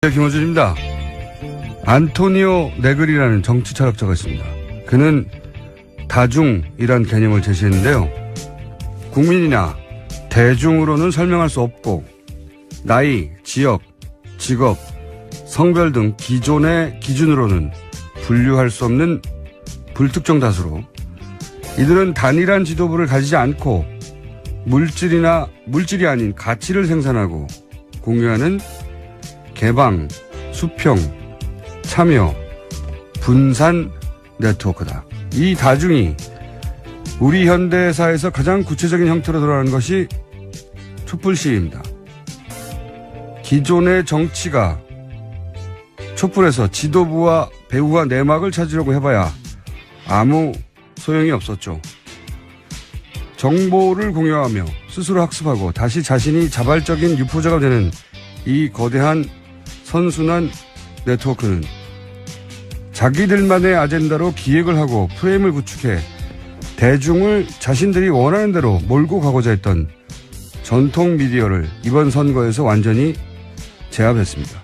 네, 김어준입니다. 안토니오 네그리라는 정치 철학자가 있습니다. 그는 다중이란 개념을 제시했는데요. 국민이나 대중으로는 설명할 수 없고 나이, 지역, 직업, 성별 등 기존의 기준으로는 분류할 수 없는 불특정 다수로 이들은 단일한 지도부를 가지지 않고 물질이 아닌 가치를 생산하고 공유하는 개방, 수평, 참여, 분산 네트워크다. 이 다중이 우리 현대사에서 가장 구체적인 형태로 드러나는 것이 촛불 시위입니다. 기존의 정치가 촛불에서 지도부와 배후와 내막을 찾으려고 해봐야 아무 소용이 없었죠. 정보를 공유하며 스스로 학습하고 다시 자신이 자발적인 유포자가 되는 이 거대한 선순환 네트워크는 자기들만의 아젠다로 기획을 하고 프레임을 구축해 대중을 자신들이 원하는 대로 몰고 가고자 했던 전통 미디어를 이번 선거에서 완전히 제압했습니다.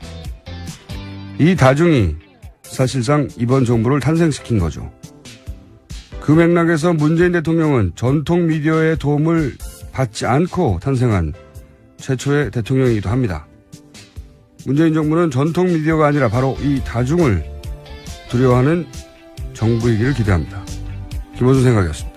이 다중이 사실상 이번 정부를 탄생시킨 거죠. 그 맥락에서 문재인 대통령은 전통 미디어의 도움을 받지 않고 탄생한 최초의 대통령이기도 합니다. 문재인 정부는 전통 미디어가 아니라 바로 이 다중을 두려워하는 정부이기를 기대합니다. 김어준 생각이었습니다.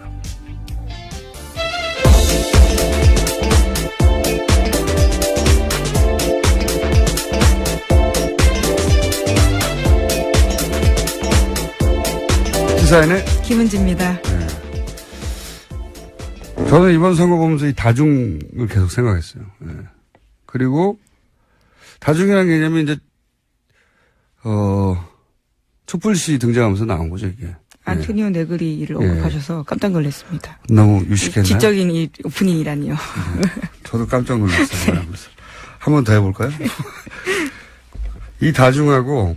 시사인의 김은지입니다. 네. 저는 이번 선거 보면서 이 다중을 계속 생각했어요. 네. 그리고 다중이라는 개념이 이제 촛불시 등장하면서 나온 거죠, 이게. 안토니오 네그리를 언급하셔서 깜짝 놀랐습니다. 너무 유식했나요? 지적인 이 오프닝이라니요. 저도 깜짝 놀랐어요. 한 번 더 해볼까요? 이 다중하고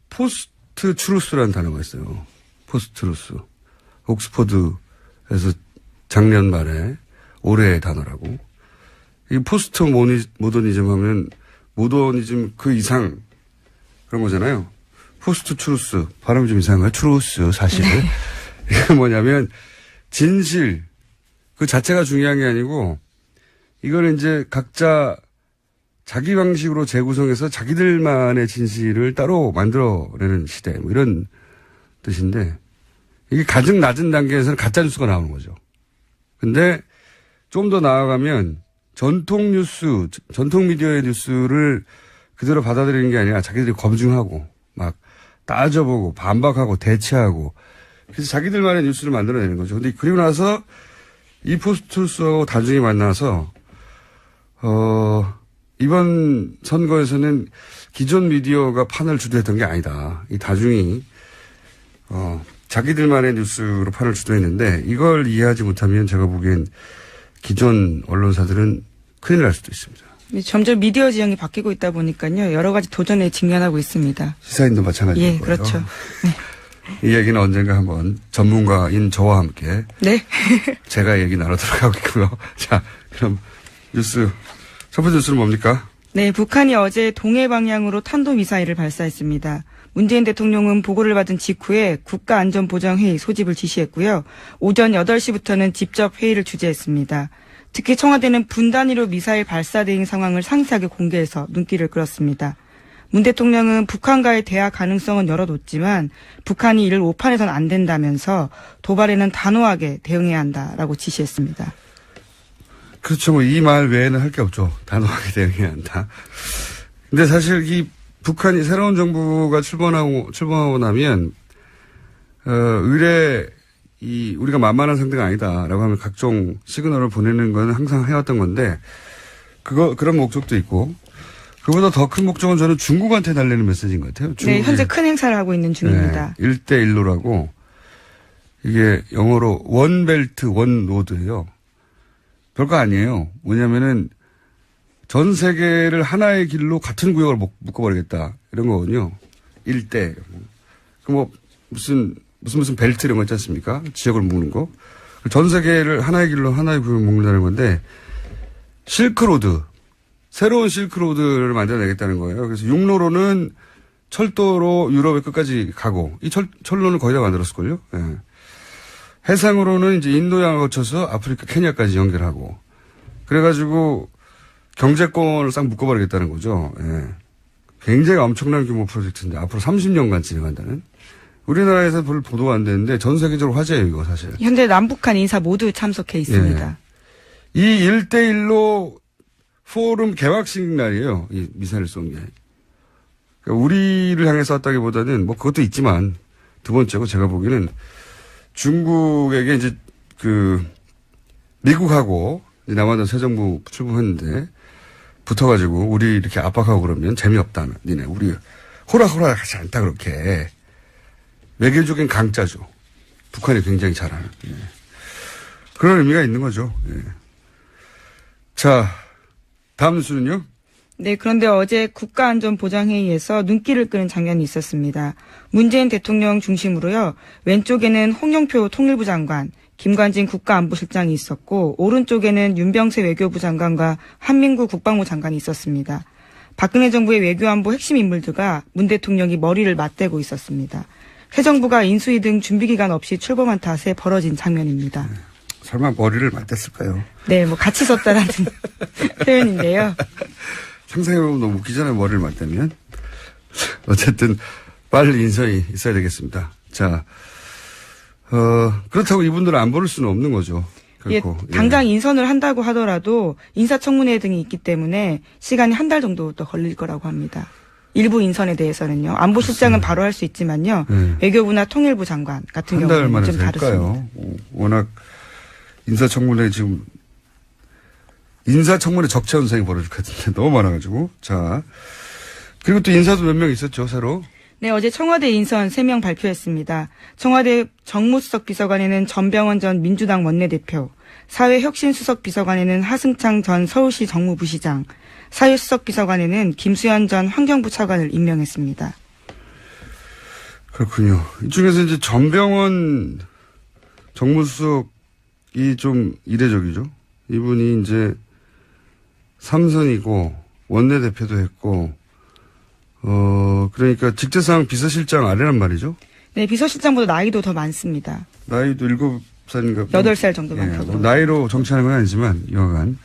포스트 트루스라는 단어가 있어요. 포스트 트루스. 옥스퍼드에서 작년 말에 올해의 단어라고. 이 포스트 모더니즘 하면 모더니즘 그 이상 그런 거잖아요. 포스트 트루스. 발음이 좀 이상한가요? 트루스 사실은. 네. 이게 뭐냐면 진실 그 자체가 중요한 게 아니고 이걸 이제 각자 자기 방식으로 재구성해서 자기들만의 진실을 따로 만들어내는 시대 뭐 이런 뜻인데 이게 가장 낮은 단계에서는 가짜뉴스가 나오는 거죠. 근데 좀 더 나아가면 전통 뉴스, 전통 미디어의 뉴스를 그대로 받아들이는 게 아니라 자기들이 검증하고 막 따져보고 반박하고 대체하고 그래서 자기들만의 뉴스를 만들어내는 거죠. 근데 그리고 나서 이 포스트루스하고 다중이 만나서 이번 선거에서는 기존 미디어가 판을 주도했던 게 아니다. 이 다중이 자기들만의 뉴스로 판을 주도했는데 이걸 이해하지 못하면 제가 보기엔 기존 언론사들은 큰일 날 수도 있습니다. 점점 미디어 지형이 바뀌고 있다 보니까요. 여러 가지 도전에 직면하고 있습니다. 시사인도 마찬가지고요. 예, 그렇죠. 네. 이 얘기는 언젠가 한번 전문가인 저와 함께 네. 제가 얘기 나누도록 하겠고요. 자, 그럼 첫 번째 뉴스는 뭡니까? 네, 북한이 어제 동해 방향으로 탄도미사일을 발사했습니다. 문재인 대통령은 보고를 받은 직후에 국가안전보장회의 소집을 지시했고요. 오전 8시부터는 직접 회의를 주재했습니다. 특히 청와대는 분 단위로 미사일 발사 대응 상황을 상세하게 공개해서 눈길을 끌었습니다. 문 대통령은 북한과의 대화 가능성은 열어뒀지만 북한이 이를 오판해서는 안 된다면서 도발에는 단호하게 대응해야 한다라고 지시했습니다. 그렇죠. 뭐 이 말 외에는 할 게 없죠. 단호하게 대응해야 한다. 근데 사실 이 북한이 새로운 정부가 출범하고 나면 의뢰 우리가 만만한 상대가 아니다라고 하면 각종 시그널을 보내는 건 항상 해왔던 건데 그런 목적도 있고 그보다 더 큰 목적은 저는 중국한테 달래는 메시지인 것 같아요. 네, 현재 큰 행사를 하고 있는 중입니다. 네, 1대1로라고 이게 영어로 원 벨트 원 로드예요. 별거 아니에요. 뭐냐면은 전 세계를 하나의 길로 같은 구역을 묶어버리겠다 이런 거거든요. 1대. 그 뭐 무슨 벨트 이런 거 있지 않습니까? 지역을 묶는 거. 전 세계를 하나의 길로 하나의 구역을 묶는다는 건데 실크로드 새로운 실크로드를 만들어내겠다는 거예요. 그래서 육로로는 철도로 유럽의 끝까지 가고, 이 철로는 거의 다 만들었을걸요? 예. 해상으로는 이제 인도양을 거쳐서 아프리카 케냐까지 연결하고, 그래가지고 경제권을 싹 묶어버리겠다는 거죠. 예. 굉장히 엄청난 규모 프로젝트인데, 앞으로 30년간 진행한다는. 우리나라에서 별로 보도가 안 되는데, 전 세계적으로 화제예요, 이거 사실. 현재 남북한 인사 모두 참석해 있습니다. 예. 이 1대1로 포럼 개막식 날이에요, 이 미사일 쏜 게. 그러니까 우리를 향해서 왔다기보다는 뭐 그것도 있지만 두 번째고 제가 보기에는 중국에게 이제 미국하고 이제 남아던 새 정부 출범했는데 붙어가지고 우리 이렇게 압박하고 그러면 재미없다. 니네 우리 호락호락 하지 않다 그렇게. 외교적인 강자죠. 북한이 굉장히 잘하는. 예. 그런 의미가 있는 거죠. 예. 자, 다음 뉴스는요? 네, 그런데 어제 국가안전보장회의에서 눈길을 끄는 장면이 있었습니다. 문재인 대통령 중심으로요. 왼쪽에는 홍영표 통일부 장관, 김관진 국가안보실장이 있었고 오른쪽에는 윤병세 외교부 장관과 한민구 국방부 장관이 있었습니다. 박근혜 정부의 외교안보 핵심 인물들과 문 대통령이 머리를 맞대고 있었습니다. 새 정부가 인수위 등 준비기간 없이 출범한 탓에 벌어진 장면입니다. 설마 머리를 맞댔을까요? 네, 뭐 같이 썼다라는 표현인데요. 상상해보면 너무 웃기잖아요, 머리를 맞대면. 어쨌든, 빨리 인선이 있어야 되겠습니다. 자, 그렇다고 이분들을 안 부를 수는 없는 거죠. 결코. 예, 당장 인선을 한다고 하더라도 인사청문회 등이 있기 때문에 시간이 한 달 정도 더 걸릴 거라고 합니다. 일부 인선에 대해서는요. 안보실장은 바로 할 수 있지만요. 외교부나 통일부 장관 같은 한 달 경우는 만에 좀 다르습니다. 워낙 인사청문회 지금 인사청문회 적체 현상이 벌어질 것 같은데 너무 많아가지고. 자, 그리고 또 인사도 몇 명 있었죠, 새로. 네, 어제 청와대 인선 3명 발표했습니다. 청와대 정무수석 비서관에는 전병헌 전 민주당 원내대표, 사회혁신수석 비서관에는 하승창 전 서울시 정무부시장, 사회수석 비서관에는 김수현 전 환경부 차관을 임명했습니다. 그렇군요. 이 중에서 이제 전병헌 정무수석이 좀 이례적이죠. 이분이 이제 삼선이고 원내대표도 했고, 그러니까 직제상 비서실장 아래란 말이죠. 네, 비서실장보다 나이도 더 많습니다. 나이도 7살인가. 8살 정도 예, 많다고. 나이로 정치하는 건 아니지만, 여하간.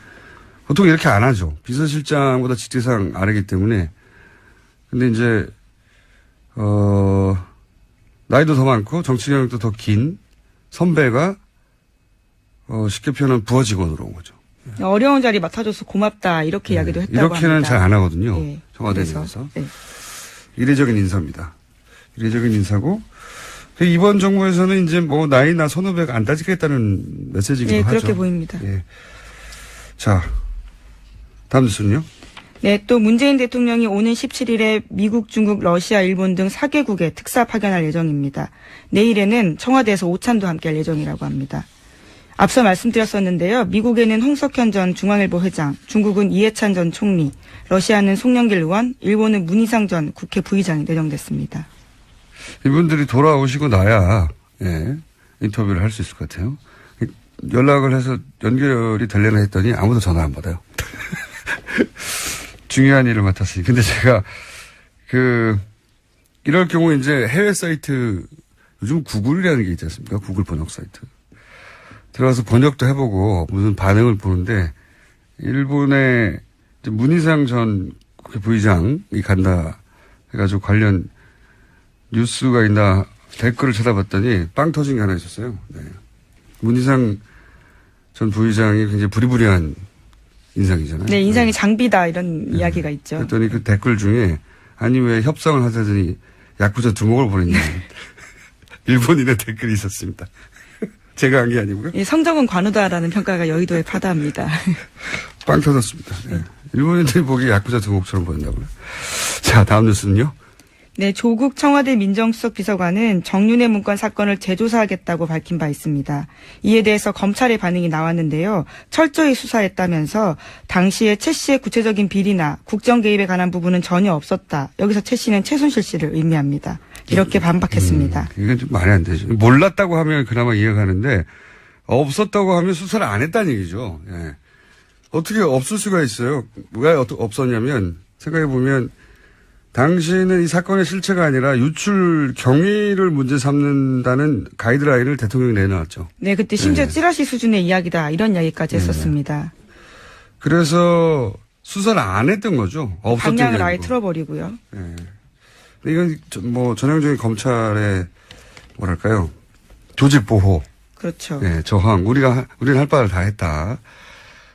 보통 이렇게 안 하죠. 비서실장보다 직제상 아래기 때문에. 근데 이제, 나이도 더 많고, 정치 경력도 더 긴 선배가, 쉽게 표현하면 부하 직원으로 온 거죠. 어려운 자리 맡아줘서 고맙다 이렇게 이야기도 했다고 이렇게는 합니다. 잘 안 하거든요. 예, 청와대에서. 네. 이례적인 인사입니다. 이례적인 인사고, 이번 정부에서는 이제 뭐 나이나 선후배가 안 따지겠다는 메시지기도 네, 하죠. 그렇게 보입니다. 예. 자, 다음 뉴스는요? 네, 또 문재인 대통령이 오는 17일에 미국, 중국, 러시아, 일본 등 4개국에 특사 파견할 예정입니다. 내일에는 청와대에서 오찬도 함께할 예정이라고 합니다. 앞서 말씀드렸었는데요. 미국에는 홍석현 전 중앙일보 회장, 중국은 이해찬 전 총리, 러시아는 송영길 의원, 일본은 문희상 전 국회 부의장이 내정됐습니다. 이분들이 돌아오시고 나야 인터뷰를 할 수 있을 것 같아요. 연락을 해서 연결이 되려나 했더니 아무도 전화 안 받아요. 중요한 일을 맡았으니. 근데 제가 이럴 경우 이제 해외 사이트, 요즘 구글이라는 게 있지 않습니까? 구글 번역 사이트. 들어가서 번역도 해보고 무슨 반응을 보는데, 일본의 문희상 전 국회 부의장이 간다 해가지고 관련 뉴스가 있나 댓글을 찾아봤더니 빵 터진 게 하나 있었어요. 네. 문희상 전 부의장이 굉장히 부리부리한 인상이잖아요. 네, 인상이 장비다 이런 이야기가 있죠. 그랬더니 그 댓글 중에 아니 왜 협상을 하자더니 야쿠자 두목을 보냈냐. 일본인의 댓글이 있었습니다. 제가 한 게 아니고요. 예, 성적은 관우다라는 평가가 여의도에 파다합니다. 빵 터졌습니다. 네. 일본인들이 보기에 야쿠자 두목처럼 보인다고요. 자, 다음 뉴스는요. 네, 조국 청와대 민정수석 비서관은 정윤회 문건 사건을 재조사하겠다고 밝힌 바 있습니다. 이에 대해서 검찰의 반응이 나왔는데요. 철저히 수사했다면서 당시에 최 씨의 구체적인 비리나 국정 개입에 관한 부분은 전혀 없었다. 여기서 최 씨는 최순실 씨를 의미합니다. 이렇게 반박했습니다. 이건 좀 말이 안 되죠. 몰랐다고 하면 그나마 이해가는데 없었다고 하면 수사를 안 했다는 얘기죠. 예. 어떻게 없을 수가 있어요. 왜 없었냐면 생각해보면 당시에는 이 사건의 실체가 아니라 유출 경위를 문제 삼는다는 가이드라인을 대통령이 내놨죠. 네, 그때 심지어 찌라시 수준의 이야기다 이런 이야기까지 했었습니다. 그래서 수사를 안 했던 거죠. 없었던 방향을 아예 게 아니고. 틀어버리고요. 네. 이건 뭐 전형적인 검찰의 뭐랄까요 조직 보호, 그렇죠. 네, 저항. 우리는 할 바를 다 했다.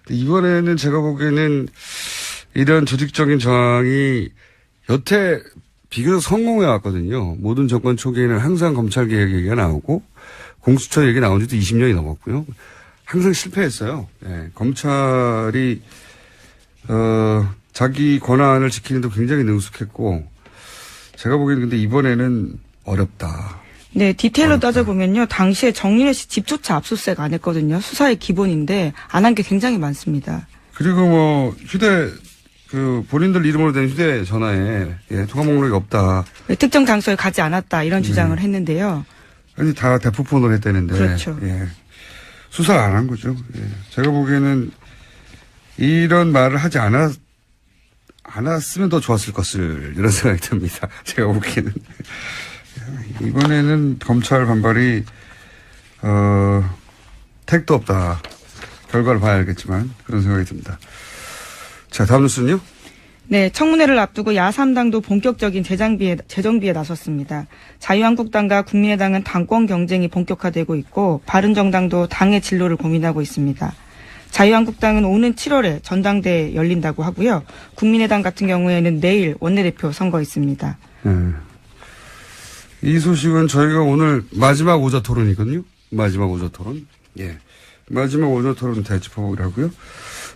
이번에는 제가 보기에는 이런 조직적인 저항이 여태 비교적 성공해 왔거든요. 모든 정권 초기에는 항상 검찰 개혁 얘기가 나오고 공수처 얘기 나온 지도 20년이 넘었고요. 항상 실패했어요. 네, 검찰이 자기 권한을 지키는 데 굉장히 능숙했고 제가 보기에는 근데 이번에는 어렵다. 네, 디테일로 따져보면요. 당시에 정윤회 씨 집조차 압수수색 안 했거든요. 수사의 기본인데 안 한 게 굉장히 많습니다. 그리고 뭐 본인들 이름으로 된 휴대전화에 통화 목록이 없다. 특정 장소에 가지 않았다 이런 주장을 했는데요. 아니 다 대포폰으로 했다는데. 그렇죠. 예. 수사를 안 한 거죠. 예. 제가 보기에는 이런 말을 하지 않았으면 더 좋았을 것을 이런 생각이 듭니다. 제가 보기에는. 이번에는 검찰 반발이 택도 없다. 결과를 봐야 알겠지만 그런 생각이 듭니다. 자, 다음 뉴스는요? 네, 청문회를 앞두고 야3당도 본격적인 재정비에 나섰습니다. 자유한국당과 국민의당은 당권 경쟁이 본격화되고 있고 바른정당도 당의 진로를 고민하고 있습니다. 자유한국당은 오는 7월에 전당대회 열린다고 하고요. 국민의당 같은 경우에는 내일 원내대표 선거 있습니다. 이 소식은 저희가 오늘 마지막 오자 토론이거든요. 마지막 오자 토론. 예. 마지막 오자 토론 대짚어보기로 하고요.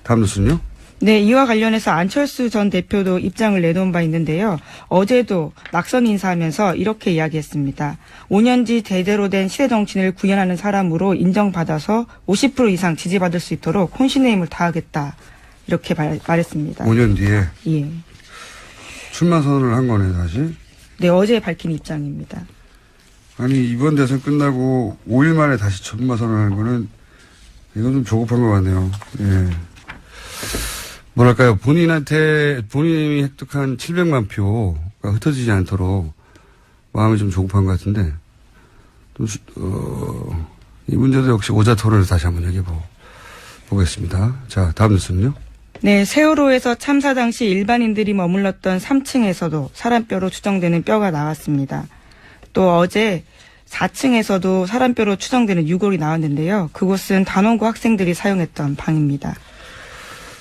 다음 뉴스는요? 네, 이와 관련해서 안철수 전 대표도 입장을 내놓은 바 있는데요. 어제도 낙선 인사하면서 이렇게 이야기했습니다. 5년지 제대로 된 시대 정치인을 구현하는 사람으로 인정받아서 50% 이상 지지받을 수 있도록 혼신의 힘을 다하겠다. 이렇게 말했습니다. 5년 뒤에 예. 출마 선언을 한 거네, 다시. 네, 어제 밝힌 입장입니다. 아니, 이번 대선 끝나고 5일 만에 다시 출마 선언하는 거는 이건 좀 조급한 것 같네요. 예. 뭐랄까요. 본인이 획득한 700만 표가 흩어지지 않도록 마음이 좀 조급한 것 같은데, 이 문제도 역시 오자 토론을 다시 한번 얘기해보겠습니다. 자, 다음 뉴스는요? 네, 세월호에서 참사 당시 일반인들이 머물렀던 3층에서도 사람뼈로 추정되는 뼈가 나왔습니다. 또 어제 4층에서도 사람뼈로 추정되는 유골이 나왔는데요. 그곳은 단원고 학생들이 사용했던 방입니다.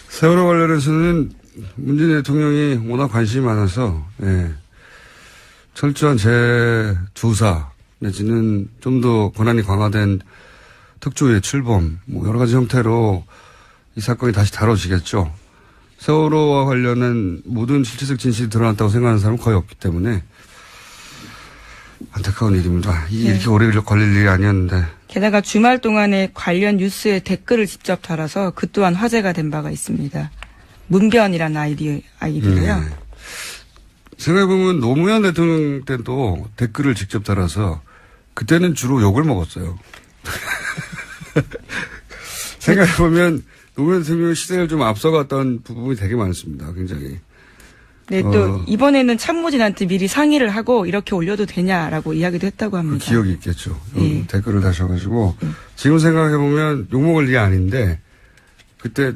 세월호 관련해서는 문재인 대통령이 워낙 관심이 많아서 철저한 재조사 내지는 좀 더 권한이 강화된 특조위의 출범 뭐 여러 가지 형태로 이 사건이 다시 다뤄지겠죠. 세월호와 관련한 모든 실체적 진실이 드러났다고 생각하는 사람은 거의 없기 때문에 안타까운 일입니다. 이렇게 오래 걸릴 일이 아니었는데. 게다가 주말 동안에 관련 뉴스에 댓글을 직접 달아서 그 또한 화제가 된 바가 있습니다. 문변이라는 아이디로요. 네. 생각해보면 노무현 대통령 때도 댓글을 직접 달아서 그때는 주로 욕을 먹었어요. 생각해보면 노무현 대통령의 시대를 좀 앞서갔던 부분이 되게 많습니다. 굉장히. 네, 또 이번에는 참모진한테 미리 상의를 하고 이렇게 올려도 되냐라고 이야기도 했다고 합니다. 그 기억이 있겠죠. 댓글을 다셔가지고 지금 생각해보면 욕먹을 일이 아닌데 그때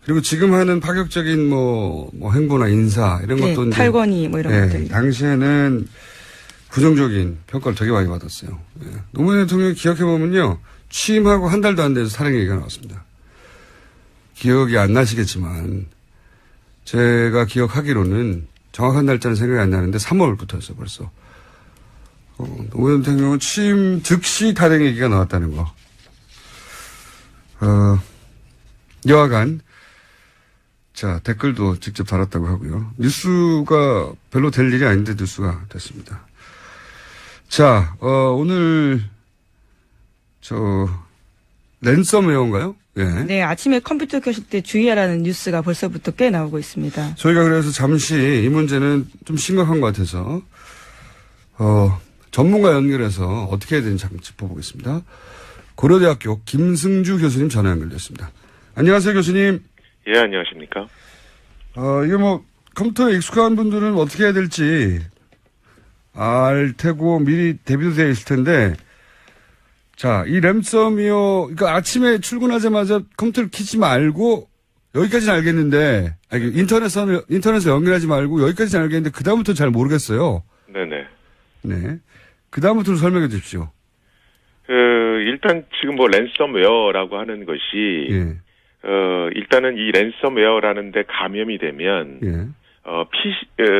그리고 지금 하는 파격적인 뭐 행보나 인사 이런 것도 탈권위 뭐 이런 것들. 당시에는 부정적인 평가를 되게 많이 받았어요. 노무현 대통령이 기억해보면요. 취임하고 한 달도 안 돼서 살해 얘기가 나왔습니다. 기억이 안 나시겠지만 제가 기억하기로는 정확한 날짜는 생각이 안 나는데 3월부터였어요, 벌써. 노무현 대통령은 취임 즉시 탄핵 얘기가 나왔다는 거. 여하간, 자, 댓글도 직접 달았다고 하고요. 뉴스가 별로 될 일이 아닌데 뉴스가 됐습니다. 자, 오늘, 랜섬웨어인가요? 예. 네, 아침에 컴퓨터 켜실 때 주의하라는 뉴스가 벌써부터 꽤 나오고 있습니다. 저희가 그래서 잠시 이 문제는 좀 심각한 것 같아서, 전문가 연결해서 어떻게 해야 되는지 한번 짚어보겠습니다. 고려대학교 김승주 교수님 전화 연결됐습니다. 안녕하세요, 교수님. 예, 안녕하십니까. 이게 뭐, 컴퓨터에 익숙한 분들은 어떻게 해야 될지 알 테고 미리 대비도 되어 있을 텐데, 자, 이 랜섬웨어, 그러니까 아침에 출근하자마자 컴퓨터를 켜지 말고, 여기까지는 알겠는데, 인터넷에 연결하지 말고, 여기까지는 알겠는데, 그다음부터 잘 모르겠어요. 네네. 네. 그다음부터 설명해 주십시오. 일단 지금 뭐 랜섬웨어라고 하는 것이, 예. 일단은 이 랜섬웨어라는데 감염이 되면, 예.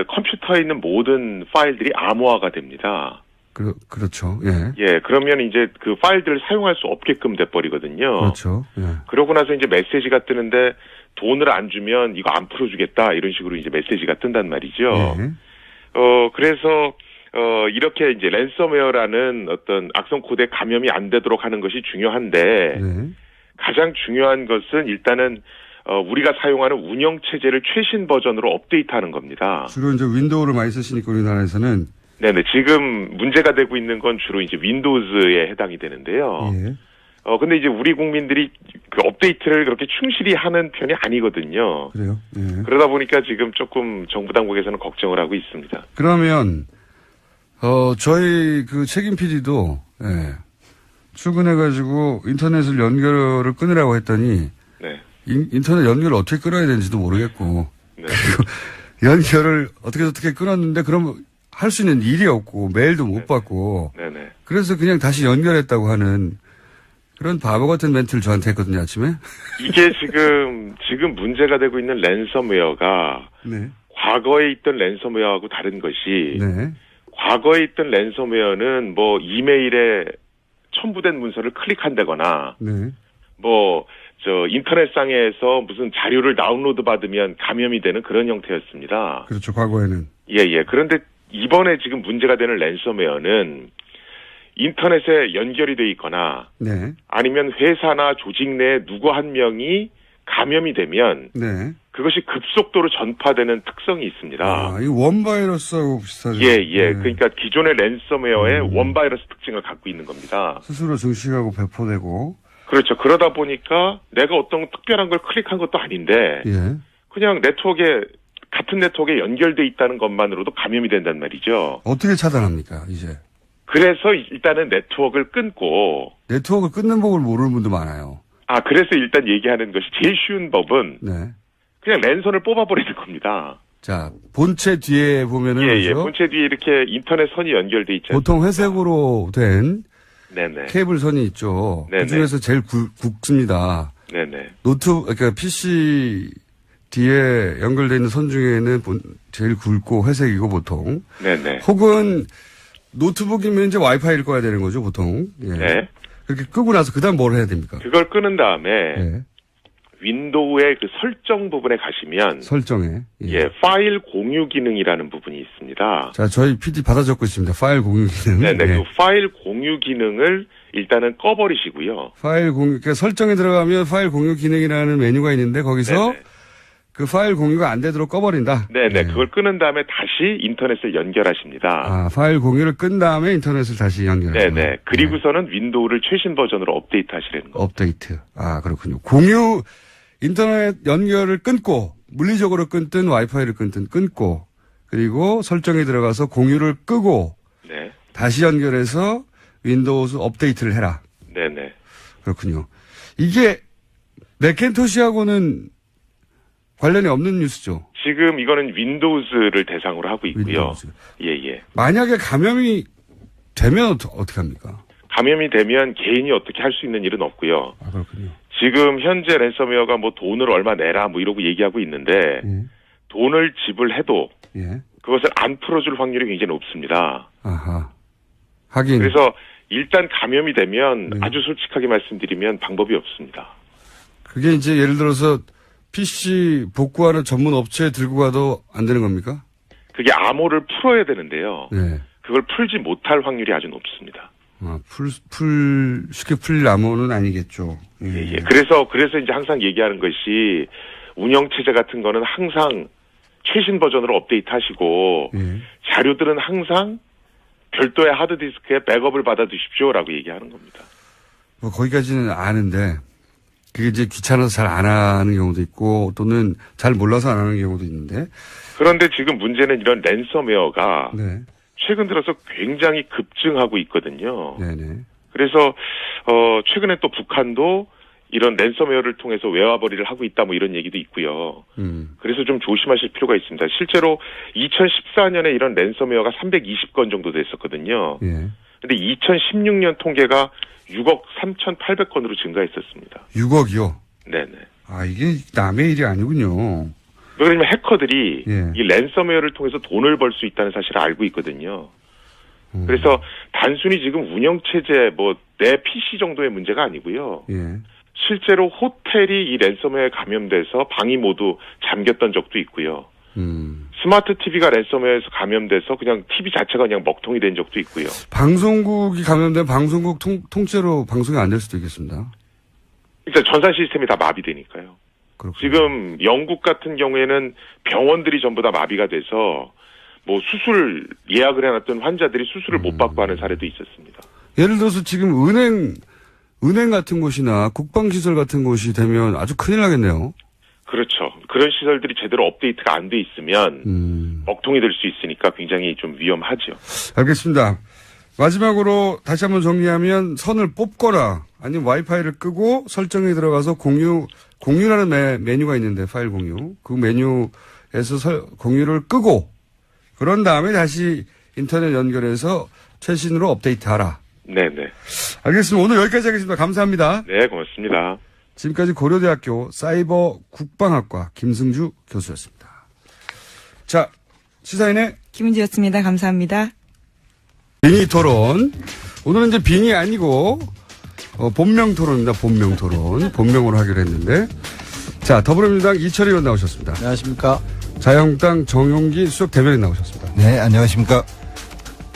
컴퓨터에 있는 모든 파일들이 암호화가 됩니다. 그렇죠. 예. 예, 그러면 이제 그 파일들을 사용할 수 없게끔 돼버리거든요. 그렇죠. 예. 그러고 나서 이제 메시지가 뜨는데 돈을 안 주면 이거 안 풀어주겠다 이런 식으로 이제 메시지가 뜬단 말이죠. 예. 그래서 이렇게 이제 랜섬웨어라는 어떤 악성 코드에 감염이 안 되도록 하는 것이 중요한데 네. 가장 중요한 것은 일단은 우리가 사용하는 운영 체제를 최신 버전으로 업데이트하는 겁니다. 주로 이제 윈도우를 많이 쓰시니까 우리나라에서는 네네. 지금 문제가 되고 있는 건 주로 이제 윈도우즈에 해당이 되는데요. 예. 근데 이제 우리 국민들이 그 업데이트를 그렇게 충실히 하는 편이 아니거든요. 그래요. 예. 그러다 보니까 지금 조금 정부 당국에서는 걱정을 하고 있습니다. 그러면 저희 그 책임 PD도 예. 출근해가지고 인터넷을 연결을 끊으라고 했더니 네. 인터넷 연결을 어떻게 끊어야 되는지도 모르겠고 네. 연결을 어떻게 끊었는데 그럼 할 수 있는 일이 없고 메일도 못 받고 네네. 그래서 그냥 다시 연결했다고 하는 그런 바보 같은 멘트를 저한테 했거든요 아침에. 이게 지금 문제가 되고 있는 랜섬웨어가 네. 과거에 있던 랜섬웨어하고 다른 것이 네. 과거에 있던 랜섬웨어는 뭐 이메일에 첨부된 문서를 클릭한다거나 네. 뭐 인터넷상에서 무슨 자료를 다운로드 받으면 감염이 되는 그런 형태였습니다. 그렇죠 과거에는. 예. 그런데 이번에 지금 문제가 되는 랜섬웨어는 인터넷에 연결이 돼 있거나 네. 아니면 회사나 조직 내 누구 한 명이 감염이 되면 네. 그것이 급속도로 전파되는 특성이 있습니다. 이 원바이러스하고 비슷하죠. 예. 네. 그러니까 기존의 랜섬웨어의 원바이러스 특징을 갖고 있는 겁니다. 스스로 증식하고 배포되고. 그렇죠. 그러다 보니까 내가 어떤 특별한 걸 클릭한 것도 아닌데 예. 그냥 같은 네트워크에 연결돼 있다는 것만으로도 감염이 된단 말이죠. 어떻게 차단합니까 이제? 그래서 일단은 네트워크를 끊고 네트워크 끊는 법을 모르는 분도 많아요. 그래서 일단 얘기하는 것이 제일 쉬운 법은 네. 그냥 랜선을 뽑아버리는 겁니다. 자, 본체 뒤에 보면은. 예. 그렇죠? 본체 뒤에 이렇게 인터넷 선이 연결돼 있잖아요. 보통 회색으로 된 네네. 케이블 선이 있죠. 네네. 그 중에서 제일 굵습니다. 네네. 그러니까 PC 뒤에 연결되어 있는 선 중에는 제일 굵고 회색이고 보통. 네네. 혹은 노트북이면 이제 와이파이를 꺼야 되는 거죠, 보통. 예. 네. 그렇게 끄고 나서 그다음 뭘 해야 됩니까? 그걸 끄는 다음에 예. 윈도우의 그 설정 부분에 가시면 설정에. 예, 파일 공유 기능이라는 부분이 있습니다. 자, 저희 PD 받아 적고 있습니다. 파일 공유 기능. 네네. 예. 그 파일 공유 기능을 일단은 꺼버리시고요. 파일 공유, 그러니까 설정에 들어가면 파일 공유 기능이라는 메뉴가 있는데 거기서 네네. 그 파일 공유가 안 되도록 꺼버린다. 네네. 예. 그걸 끄는 다음에 다시 인터넷을 연결하십니다. 파일 공유를 끈 다음에 인터넷을 다시 연결해요. 네네. 그리고서는 윈도우를 최신 버전으로 업데이트 하시라는 거. 업데이트. 그렇군요. 인터넷 연결을 끊고, 물리적으로 끊든 와이파이를 끊든 끊고, 그리고 설정에 들어가서 공유를 끄고, 네. 다시 연결해서 윈도우 업데이트를 해라. 네네. 그렇군요. 이게 맥킨토시하고는 관련이 없는 뉴스죠. 지금 이거는 윈도우즈를 대상으로 하고 있고요. 윈도우즈. 예. 만약에 감염이 되면 어떻게 합니까? 감염이 되면 개인이 어떻게 할 수 있는 일은 없고요. 그렇군요. 지금 현재 랜섬웨어가 뭐 돈을 얼마 내라 뭐 이러고 얘기하고 있는데 예. 돈을 지불해도 예. 그것을 안 풀어줄 확률이 굉장히 높습니다. 하긴. 그래서 일단 감염이 되면 네. 아주 솔직하게 말씀드리면 방법이 없습니다. 그게 이제 예를 들어서 PC 복구하는 전문 업체에 들고 가도 안 되는 겁니까? 그게 암호를 풀어야 되는데요. 네. 그걸 풀지 못할 확률이 아주 높습니다. 쉽게 풀릴 암호는 아니겠죠. 예. 그래서 이제 항상 얘기하는 것이 운영 체제 같은 거는 항상 최신 버전으로 업데이트 하시고 예. 자료들은 항상 별도의 하드디스크에 백업을 받아 두십시오라고 얘기하는 겁니다. 거기까지는 아는데 그게 이제 귀찮아서 잘 안 하는 경우도 있고 또는 잘 몰라서 안 하는 경우도 있는데. 그런데 지금 문제는 이런 랜섬웨어가 네. 최근 들어서 굉장히 급증하고 있거든요. 네네. 그래서 최근에 또 북한도 이런 랜섬웨어를 통해서 외화벌이를 하고 있다 뭐 이런 얘기도 있고요. 그래서 좀 조심하실 필요가 있습니다. 실제로 2014년에 이런 랜섬웨어가 320건 정도 됐었거든요. 예. 근데 2016년 통계가 6억 3,800건으로 증가했었습니다. 6억이요? 네네. 아, 이게 남의 일이 아니군요. 왜냐면 해커들이 예. 이 랜섬웨어를 통해서 돈을 벌 수 있다는 사실을 알고 있거든요. 그래서 단순히 지금 운영체제 뭐 내 PC 정도의 문제가 아니고요. 예. 실제로 호텔이 이 랜섬웨어에 감염돼서 방이 모두 잠겼던 적도 있고요. 스마트 TV가 랜섬웨어에서 감염돼서 그냥 TV 자체가 그냥 먹통이 된 적도 있고요. 방송국이 감염된 방송국 통째로 방송이 안 될 수도 있겠습니다. 일단 전산 시스템이 다 마비되니까요. 그렇군요. 지금 영국 같은 경우에는 병원들이 전부 다 마비가 돼서 뭐 수술 예약을 해놨던 환자들이 수술을 못 받고 하는 사례도 있었습니다. 예를 들어서 지금 은행 같은 곳이나 국방시설 같은 곳이 되면 아주 큰일 나겠네요. 그렇죠. 그런 시설들이 제대로 업데이트가 안 돼 있으면 먹통이 될 수 있으니까 굉장히 좀 위험하죠. 알겠습니다. 마지막으로 다시 한번 정리하면 선을 뽑거나 아니면 와이파이를 끄고 설정에 들어가서 공유라는 메뉴가 있는데 파일 공유. 그 메뉴에서 공유를 끄고 그런 다음에 다시 인터넷 연결해서 최신으로 업데이트하라. 네네. 알겠습니다. 오늘 여기까지 하겠습니다. 감사합니다. 네, 고맙습니다. 지금까지 고려대학교 사이버 국방학과 김승주 교수였습니다. 자, 시사인의 김은지였습니다. 감사합니다. 빙의 토론. 오늘은 이제 빙의 아니고 본명 토론입니다. 본명 토론. 본명으로 하기로 했는데. 자, 더불어민주당 이철희 의원 나오셨습니다. 안녕하십니까. 자유한국당 정용기 수석 대변인 나오셨습니다. 네, 안녕하십니까.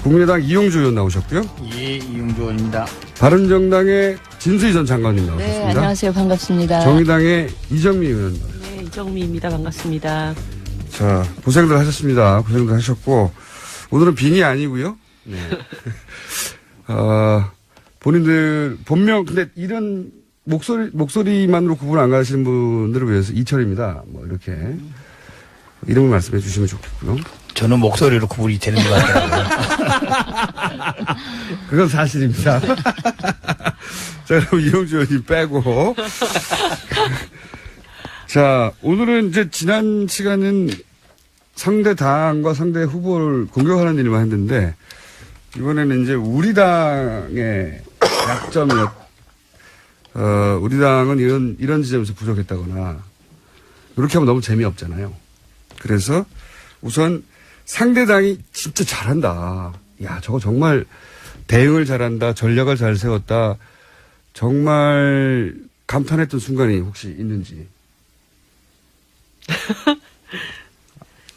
국민의당 이용주 의원 나오셨고요. 예, 이용주 의원입니다. 바른정당의 진수희 전 장관님 나오셨습니다. 네, 안녕하세요. 반갑습니다. 정의당의 이정미 의원 나오셨습니다. 네, 이정미입니다. 반갑습니다. 자, 고생들 하셨습니다. 고생들 하셨고, 오늘은 빙의 아니고요. 네. 본인들, 본명, 근데 이런 목소리만으로 구분 안 가시는 분들을 위해서 이철입니다. 뭐, 이렇게. 이름을 말씀해 주시면 좋겠고요. 저는 목소리로 구분이 되는 것 같더라고요. 그건 사실입니다. 자, 그럼 이용주 의원님 빼고. 자, 오늘은 이제 지난 시간은 상대 당과 상대 후보를 공격하는 일만 했는데, 이번에는 이제 우리 당의 약점이었, 우리 당은 이런 지점에서 부족했다거나, 이렇게 하면 너무 재미없잖아요. 그래서 우선 상대당이 진짜 잘한다. 야, 저거 정말 대응을 잘한다. 전략을 잘 세웠다. 정말 감탄했던 순간이 혹시 있는지.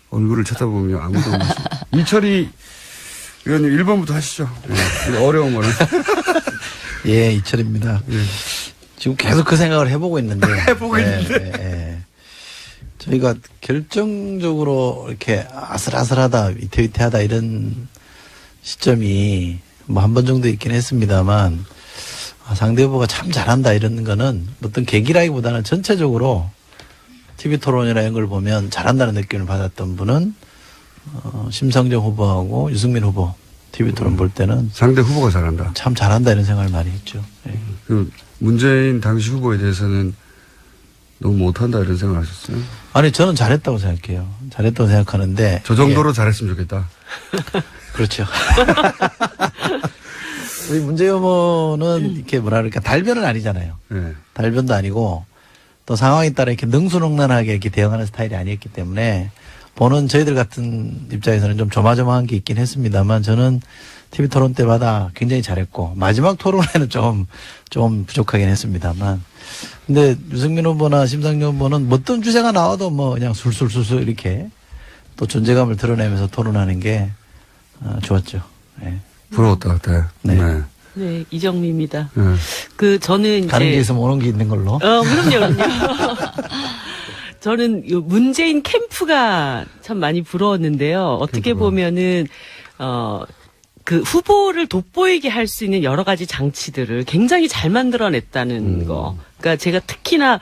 얼굴을 쳐다보며 아무도 없이. 이철희 의원님 1번부터 하시죠. 네, 어려운 거는. 예, 이철입니다. 예. 지금 계속 그 생각을 해보고 있는데. 예. 저희가 결정적으로 이렇게 아슬아슬하다, 위태위태하다 이런 시점이 뭐 한 번 정도 있긴 했습니다만 상대 후보가 참 잘한다 이런 거는 어떤 계기라기보다는 전체적으로 TV 토론이나 이런 걸 보면 잘한다는 느낌을 받았던 분은 심상정 후보하고 유승민 후보 TV 토론 볼 때는 상대 후보가 잘한다. 참 잘한다 이런 생각을 많이 했죠. 예. 그 문재인 당시 후보에 대해서는 너무 못한다 이런 생각을 하셨어요? 아니 저는 잘했다고 생각해요. 잘했다고 생각하는데 저 정도로 잘했으면 좋겠다. 그렇죠. 우리 문재인 후보는 이렇게 뭐랄까 달변은 아니잖아요. 네. 달변도 아니고 또 상황에 따라 이렇게 능수능란하게 이렇게 대응하는 스타일이 아니었기 때문에 보는 저희들 같은 입장에서는 좀 조마조마한 게 있긴 했습니다만 저는 TV 토론 때마다 굉장히 잘했고 마지막 토론에는 좀 부족하긴 했습니다만 근데 유승민 후보나 심상정 후보는 어떤 주제가 나와도 뭐 그냥 술술술술 이렇게 또 존재감을 드러내면서 토론하는 게 좋았죠. 네. 부러웠다 같아. 네. 네. 네, 이정미입니다. 네. 저는 다른 게 이제 있으면 오는 게 있는 걸로. 그럼요. 저는 요 문재인 캠프가 참 많이 부러웠는데요. 어떻게 캠프가. 보면은 그 후보를 돋보이게 할 수 있는 여러 가지 장치들을 굉장히 잘 만들어냈다는 거. 그러니까 제가 특히나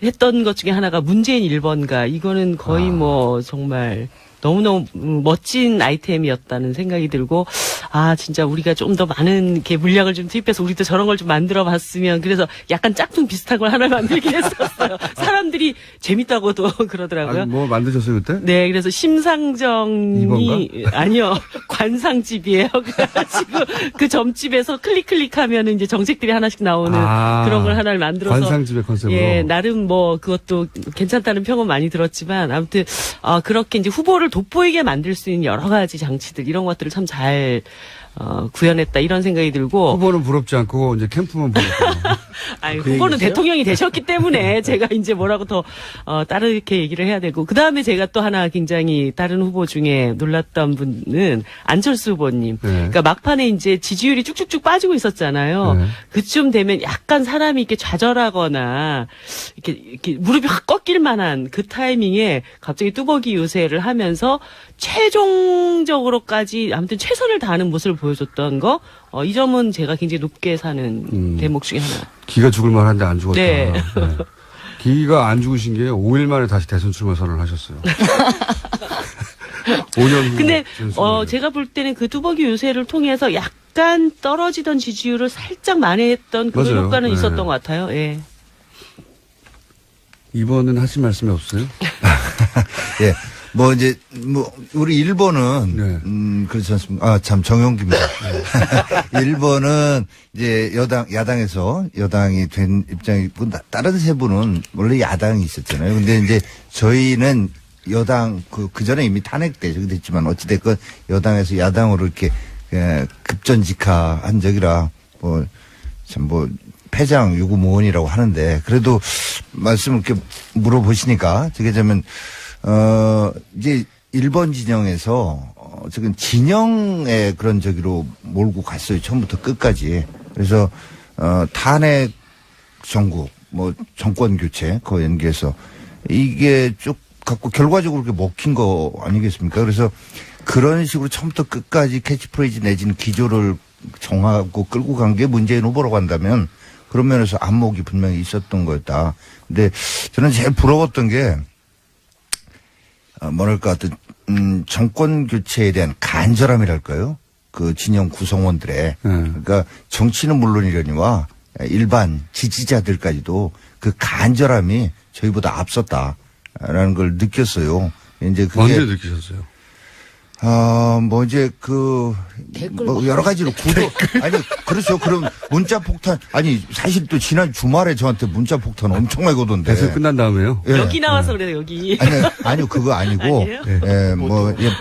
했던 것 중에 하나가 문재인 1번가. 이거는 거의 뭐 정말 너무너무 멋진 아이템이었다는 생각이 들고, 아, 진짜 우리가 좀 더 많은 이렇게 물량을 좀 투입해서 우리도 저런 걸 좀 만들어 봤으면, 그래서 약간 짝퉁 비슷한 걸 하나 만들긴 했었어요. 사람들이 재밌다고도 그러더라고요. 뭐 만드셨어요, 그때? 네, 그래서 심상정이, 아니요, 관상집이에요. 그래가지고 그 점집에서 클릭하면 이제 정책들이 하나씩 나오는 그런 걸 하나를 만들어서. 관상집의 컨셉으로. 예, 나름 뭐 그것도 괜찮다는 평은 많이 들었지만, 아무튼, 그렇게 이제 후보를 돋보이게 만들 수 있는 여러 가지 장치들, 이런 것들을 참 잘, 구현했다, 이런 생각이 들고. 후보는 부럽지 않고, 이제 캠프만 부럽고. 아니, 후보는 대통령이 되셨기 때문에 제가 이제 뭐라고 더, 다르게 얘기를 해야 되고. 그 다음에 제가 또 하나 굉장히 다른 후보 중에 놀랐던 분은 안철수 후보님. 네. 그러니까 막판에 이제 지지율이 쭉쭉쭉 빠지고 있었잖아요. 네. 그쯤 되면 약간 사람이 이렇게 좌절하거나, 이렇게 무릎이 확 꺾일 만한 그 타이밍에 갑자기 뚜벅이 유세를 하면서 최종적으로까지 아무튼 최선을 다하는 모습을 보여줬던 거, 이 점은 제가 굉장히 높게 사는 대목 중에 하나. 기가 죽을 만한데 안 죽었다. 네. 기가 안 죽으신 게 5일 만에 다시 대선 출마 선언을 하셨어요. 5년 후. 근데 진술을. 제가 볼 때는 그 뚜벅이 유세를 통해서 약간 떨어지던 지지율을 살짝 만회했던 그런 맞아요. 효과는 네. 있었던 것 같아요. 예. 이번은 하실 말씀이 없어요? 예. 뭐 이제 뭐 우리 1번은 네. 그렇지 않습니까? 참 정용기입니다. 1번은 이제 야당에서 여당이 된 입장이고 다른 세 분은 원래 야당이 있었잖아요. 근데 이제 저희는 여당 그 전에 이미 탄핵되죠. 됐지만 어찌 됐건 여당에서 야당으로 이렇게 급전직하한 적이라 뭐 참 뭐 패장 유구무원이라고 하는데 그래도 말씀을 이렇게 물어보시니까 저게 되면 이제 1번 진영에서 지금 진영의 그런 저기로 몰고 갔어요. 처음부터 끝까지. 그래서 탄핵 정국, 뭐 정권 교체 그 연계해서 이게 쭉 갖고 결과적으로 그렇게 먹힌 거 아니겠습니까? 그래서 그런 식으로 처음부터 끝까지 캐치프레이즈 내지는 기조를 정하고 끌고 간 게 문재인 후보라고 한다면 그런 면에서 안목이 분명히 있었던 거였다. 근데 저는 제일 부러웠던 게 뭐랄까 어떤 정권 교체에 대한 간절함이랄까요? 그 진영 구성원들의 그러니까 정치는 물론이려니와 일반 지지자들까지도 그 간절함이 저희보다 앞섰다라는 걸 느꼈어요. 이제 그게 언제 느끼셨어요? 뭐 이제 뭐 여러 가지로 아니 그렇죠. 그럼 문자 폭탄 사실 또 지난 주말에 저한테 문자 폭탄 엄청나게 오던데. 대선 끝난 다음에요? 예. 여기 나와서 그래요, 여기. 아니요 그거 아니고 아니에요?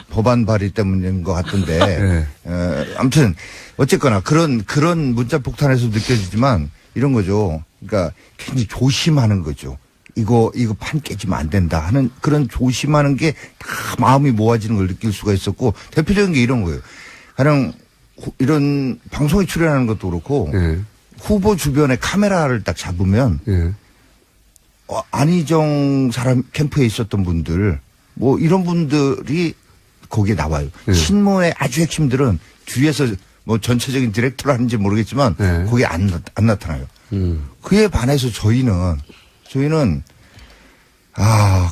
법안 발의 때문인 것 같던데. 네. 아무튼 어쨌거나 그런 문자 폭탄에서 느껴지지만 이런 거죠. 그러니까 굉장히 조심하는 거죠. 이거 판 깨지면 안 된다 하는 그런 조심하는 게 다 마음이 모아지는 걸 느낄 수가 있었고 대표적인 게 이런 거예요. 가령 이런 방송에 출연하는 것도 그렇고 네. 후보 주변에 카메라를 딱 잡으면 네. 안희정 사람 캠프에 있었던 분들 뭐 이런 분들이 거기에 나와요. 네. 신문의 아주 핵심들은 뒤에서 뭐 전체적인 디렉터를 하는지 모르겠지만 네. 거기에 안 나타나요. 그에 반해서 저희는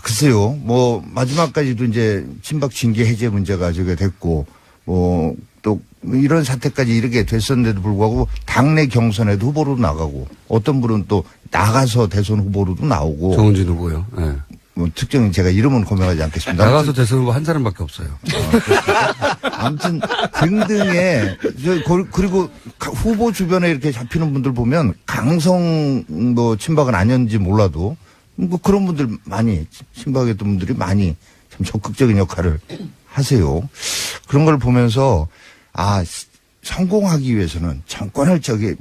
글쎄요. 뭐 마지막까지도 이제 친박 징계 해제 문제가 저게 됐고 뭐 또 이런 사태까지 이렇게 됐었는데도 불구하고 당내 경선에도 후보로 나가고 어떤 분은 또 나가서 대선 후보로도 나오고 정은진 후보요. 네. 뭐 특정 제가 이름은 고명하지 않겠습니다. 나가서 대선 후보 한 사람밖에 없어요. 아무튼 등등의 그리고 후보 주변에 이렇게 잡히는 분들 보면 강성 뭐 친박은 아니었는지 몰라도 뭐 그런 분들 많이 친박했던 분들이 많이 참 적극적인 역할을 하세요. 그런 걸 보면서 성공하기 위해서는 정권을 저희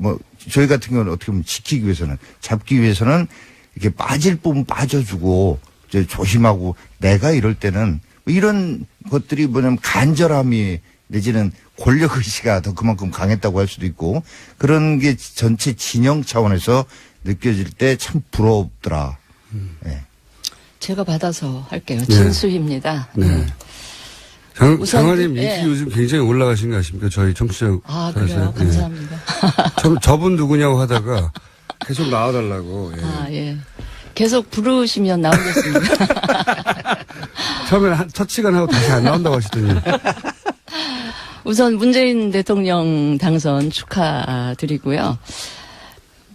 같은 경우는 어떻게 보면 지키기 위해서는 잡기 위해서는 이렇게 빠질 부분 빠져주고 이제 조심하고 내가 이럴 때는 이런 것들이 뭐냐면 간절함이 내지는 권력의식이 더 그만큼 강했다고 할 수도 있고 그런 게 전체 진영 차원에서 느껴질 때 참 부럽더라. 네. 제가 받아서 할게요. 진수희입니다. 네. 장관님 인기 예. 요즘 굉장히 올라가신 거 아십니까? 저희 청취자. 아, 그래요? 감사합니다. 저분 누구냐고 하다가 계속 나와달라고. 예. 아, 예. 계속 부르시면 나오겠습니다. 처음에 첫 시간 하고 다시 안 나온다고 하시더니. 우선 문재인 대통령 당선 축하드리고요.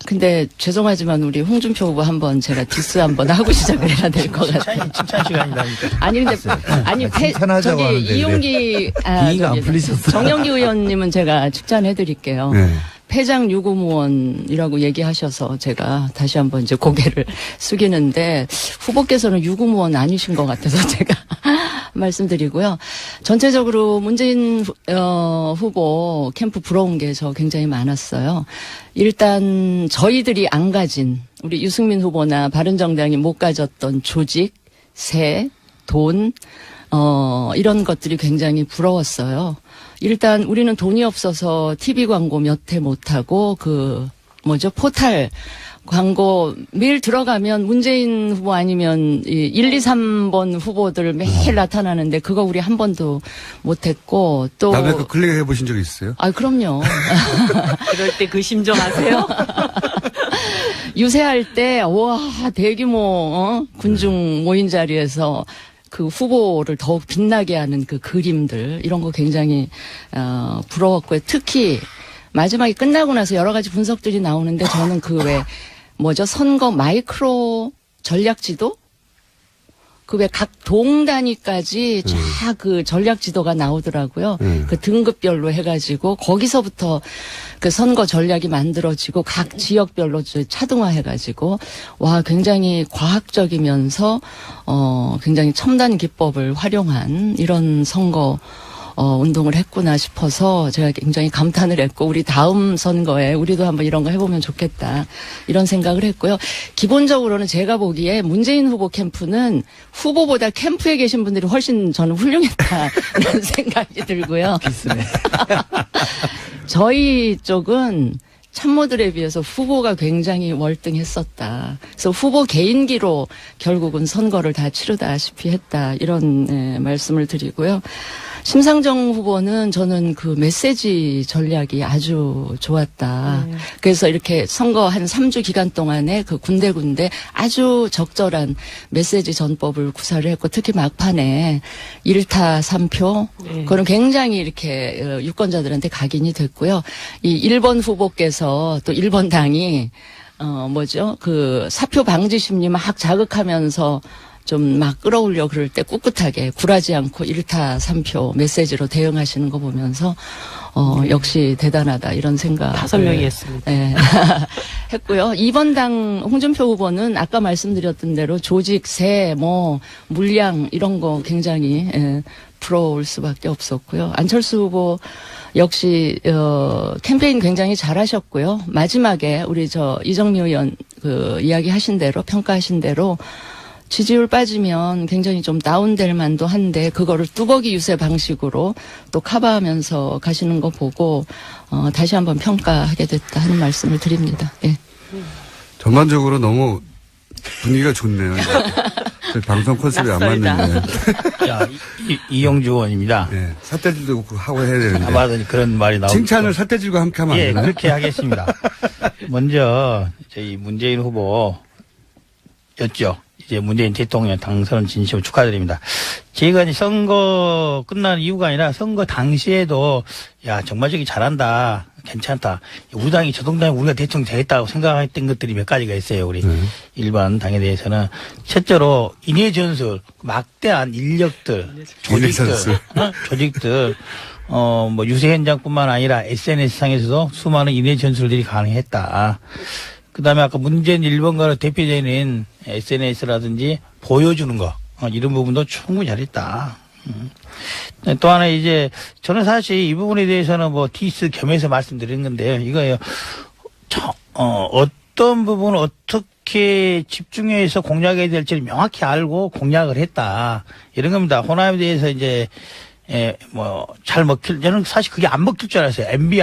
근데 죄송하지만 우리 홍준표 후보 한번 제가 디스 한번 하고 시작을 해야 될 것 같아요. 칭찬 시간이다. 아니 근데 아니 칭찬하자고 저기 하는데 이용기 비위가 안 풀리셨어요. 정영기 의원님은 제가 칭찬해드릴게요. 네. 패장 유구무원이라고 얘기하셔서 제가 다시 한번 이제 고개를 숙이는데 후보께서는 유구무원 아니신 것 같아서 제가 말씀드리고요. 전체적으로 문재인 후보 캠프 부러운 게 저 굉장히 많았어요. 일단 저희들이 안 가진 우리 유승민 후보나 바른정당이 못 가졌던 조직, 세, 돈 이런 것들이 굉장히 부러웠어요. 일단 우리는 돈이 없어서 TV 광고 몇 회 못하고 포탈 광고 매일 들어가면 문재인 후보 아니면 1, 2, 3번 후보들 매일 나타나는데 그거 우리 한 번도 못했고 또 남의 거 클릭해 보신 적 있어요? 아 그럼요. 그럴 때 그 심정 아세요? 유세할 때 와 대규모 군중 모인 자리에서 그 후보를 더욱 빛나게 하는 그 그림들 이런 거 굉장히 부러웠고요. 특히 마지막에 끝나고 나서 여러 가지 분석들이 나오는데 저는 선거 마이크로 전략지도? 그 왜 각 동 단위까지 쫙 그 전략지도가 나오더라고요. 그 등급별로 해가지고 거기서부터 그 선거 전략이 만들어지고 각 지역별로 차등화해가지고 와 굉장히 과학적이면서 굉장히 첨단 기법을 활용한 이런 선거 운동을 했구나 싶어서 제가 굉장히 감탄을 했고 우리 다음 선거에 우리도 한번 이런 거 해보면 좋겠다 이런 생각을 했고요. 기본적으로는 제가 보기에 문재인 후보 캠프는 후보보다 캠프에 계신 분들이 훨씬 저는 훌륭했다는 생각이 들고요. 비슷해. 저희 쪽은 참모들에 비해서 후보가 굉장히 월등했었다. 그래서 후보 개인기로 결국은 선거를 다 치르다시피 했다. 이런 말씀을 드리고요. 심상정 후보는 저는 그 메시지 전략이 아주 좋았다. 그래서 이렇게 선거 한 3주 기간 동안에 그 군데군데 아주 적절한 메시지 전법을 구사를 했고 특히 막판에 1타 3표 그건 굉장히 이렇게 유권자들한테 각인이 됐고요. 이 1번 후보께서 또 1번 당이 그 사표 방지 심리 막 자극하면서 좀 막 끌어올려 그럴 때 꿋꿋하게 굴하지 않고 1타 3표 메시지로 대응하시는 거 보면서 역시 대단하다 이런 생각. 5명이 했습니다. 네. 했고요. 2번 당 홍준표 후보는 아까 말씀드렸던 대로 조직, 세, 물량 이런 거 굉장히 부러울 수밖에 없었고요. 안철수 후보 역시 캠페인 굉장히 잘하셨고요. 마지막에 우리 이정미 의원 이야기하신 대로 평가하신 대로 지지율 빠지면 굉장히 좀 다운될 만도 한데 그거를 뚜벅이 유세 방식으로 또 커버하면서 가시는 거 보고 다시 한번 평가하게 됐다 하는 말씀을 드립니다. 예. 전반적으로 너무 분위기가 좋네요. 저희 방송 컨셉이 안 맞는데. 자, 이용주 의원입니다. 네, 삿대질도 하고 해야 되는데. 맞아, 그런 말이 나오고. 칭찬을 삿대질과 함께 하면 안 예, 되나요? 그렇게 하겠습니다. 먼저 저희 문재인 후보였죠. 이제 문재인 대통령 당선 진심으로 축하드립니다. 제가 이제 선거 끝난 이유가 아니라 선거 당시에도 정말 저기 잘한다. 괜찮다. 우리 당이 저 동당에 우리가 대통령 되겠다고 생각했던 것들이 몇 가지가 있어요. 우리 일반 당에 대해서는. 첫째로 인해 전술, 막대한 인력들, 조직들, 유세 현장뿐만 아니라 SNS 상에서도 수많은 인해 전술들이 가능했다. 그 다음에 아까 문재인 1번가로 대표되는 SNS라든지 보여주는 거, 이런 부분도 충분히 잘했다. 또 하나 이제, 저는 사실 이 부분에 대해서는 디스 겸해서 말씀드린 건데요. 이거요, 어떤 부분을 어떻게 집중해서 공략해야 될지를 명확히 알고 공략을 했다. 이런 겁니다. 호남에 대해서 이제, 잘 저는 사실 그게 안 먹힐 줄 알았어요. MB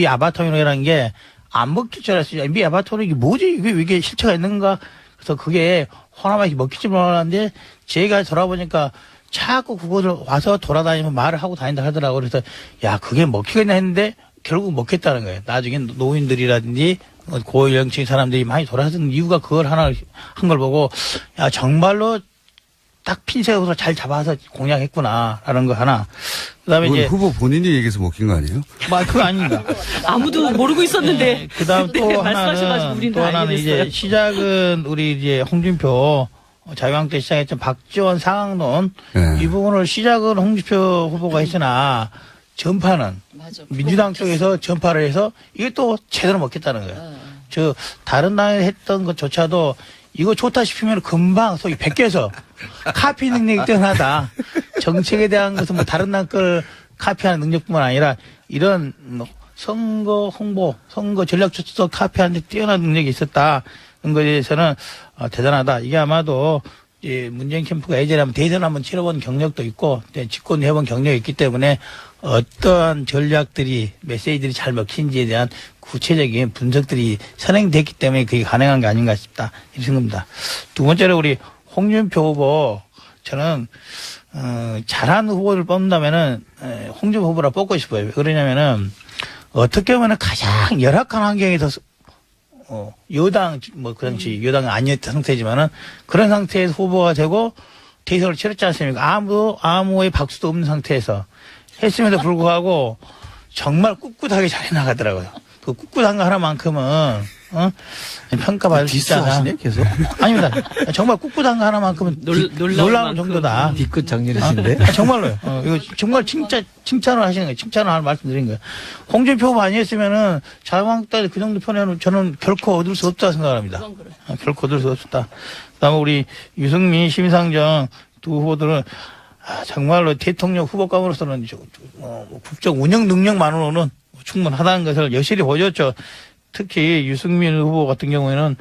아바토이라는 게, 안 먹힐 줄 알았어요. MB 아바토는 이게 뭐지? 이게 실체가 있는가? 그래서 그게 호남에서 먹힐 줄 몰랐는데 제가 돌아보니까 자꾸 그거를 와서 돌아다니면 말을 하고 다닌다 하더라고. 그래서 야, 그게 먹히겠냐 했는데 결국 먹겠다는 거예요. 나중에 노인들이라든지 고연령층 사람들이 많이 돌아서는 이유가 그걸 하나 한 걸 보고 야, 정말로 딱 핀셋으로 잘 잡아서 공략했구나라는 거 하나. 그다음에 이제 후보 본인이 얘기해서 먹힌 거 아니에요? 그거 아닙니다. 아무도 모르고 있었는데. 그다음 또 네, 말씀하셔가지고 하나는 우린 또 다 하나는 알게 이제 됐어요. 시작은 우리 이제 홍준표 자유한국당 때 시작했던 박지원 상황론 네. 이 부분을 시작은 홍준표 후보가 했으나 전파는 맞아. 민주당 쪽에서 전파를 해서 이게 또 제대로 먹겠다는 거예요. 저 다른 당에 했던 것조차도 이거 좋다 싶으면 금방 소위 베껴서 카피 능력이 뛰어나다. 정책에 대한 것은 뭐 다른 당 걸 카피하는 능력뿐만 아니라 이런 선거 홍보, 선거 전략조차 카피하는 데 뛰어난 능력이 있었다. 그런 것에 대해서는 대단하다. 이게 아마도 문재인 캠프가 예전에 한번 대선 한번 치러본 경력도 있고 집권해본 경력이 있기 때문에 어떠한 전략들이 메시지들이 잘 먹힌지에 대한 구체적인 분석들이 선행됐기 때문에 그게 가능한 게 아닌가 싶다. 이런 생각입니다. 두 번째로 우리 홍준표 후보 저는 잘한 후보를 뽑는다면은 홍준표 후보라 뽑고 싶어요. 왜 그러냐면은 어떻게 보면 가장 열악한 환경에서 여당 그 당시 여당은 아니었던 상태지만은 그런 상태에서 후보가 되고 대선을 치렀지 않습니까? 아무의 박수도 없는 상태에서 했음에도 불구하고 정말 꿋꿋하게 잘 나가더라고요. 그 꿋꿋한 거 하나만큼은 평가받을 수 있지 않아. 디스하시네 계속. 아닙니다. 정말 꿋꿋한 거 하나만큼은 놀라운 정도다. 뒤끝 장렬이신데. 정말로요. 이거 정말 칭찬을 하시는 거예요. 칭찬을 하는 말씀드린 거예요. 홍준표 후보 아니었으면은 자유한국당이 그 정도 편에는 저는 결코 얻을 수 없다고 생각합니다. 결코 얻을 수 없다. 그다음에 우리 유승민, 심상정 두 후보들은 정말로 대통령 후보감으로서는 국정 운영 능력만으로는 충분하다는 것을 여실히 보여줬죠. 특히 유승민 후보 같은 경우에는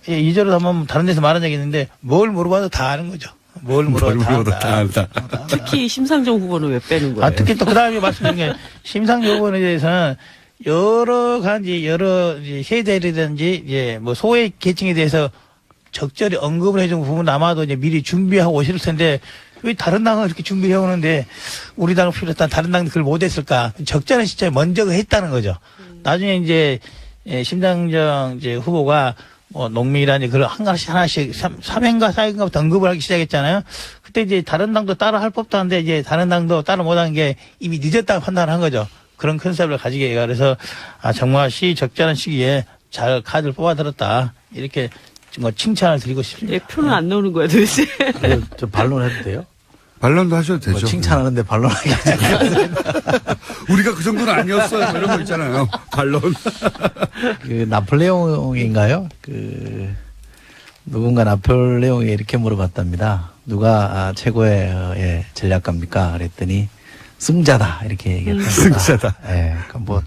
이전에 한번 다른 데서 말한 적이 있는데 뭘 물어봐도 다 아는 거죠. 뭘 물어봐도 다 안다. 특히 심상정 후보는 왜 빼는 거예요? 특히 또 그 다음에 말씀드린 게 심상정 후보에 대해서는 여러 가지 세대라든지 뭐 소외 계층에 대해서 적절히 언급을 해준 부분 아마도 이제 미리 준비하고 오실 텐데 왜 다른 당은 이렇게 준비해 오는데 우리 당을 필요했던 다른 당도 그걸 못했을까? 적절한 시점에 먼저 했다는 거죠. 나중에 이제 심상정 후보가 뭐 농민이라니 그걸 하나씩 3회인가 4회인가 언급을 하기 시작했잖아요. 그때 이제 다른 당도 따라 할 법도 한데 이제 다른 당도 따라 못한 게 이미 늦었다고 판단을 한 거죠. 그런 컨셉을 가지게 해요. 그래서 정말 적절한 시기에 잘 카드를 뽑아들었다. 이렇게 뭐 칭찬을 드리고 싶습니다. 왜 표는 안 나오는 거야 도대체? 저 반론해도 돼요? 반론도 하셔도 되죠. 뭐 칭찬하는데 반론하기 우리가 그 정도는 아니었어요. 뭐 이런 거 있잖아요. 반론. 그 나폴레옹인가요? 누군가 나폴레옹이 이렇게 물어봤답니다. 누가 최고의 전략가입니까? 그랬더니 승자다 이렇게 얘기했답니다. 승자다. 예, 그러니까 뭐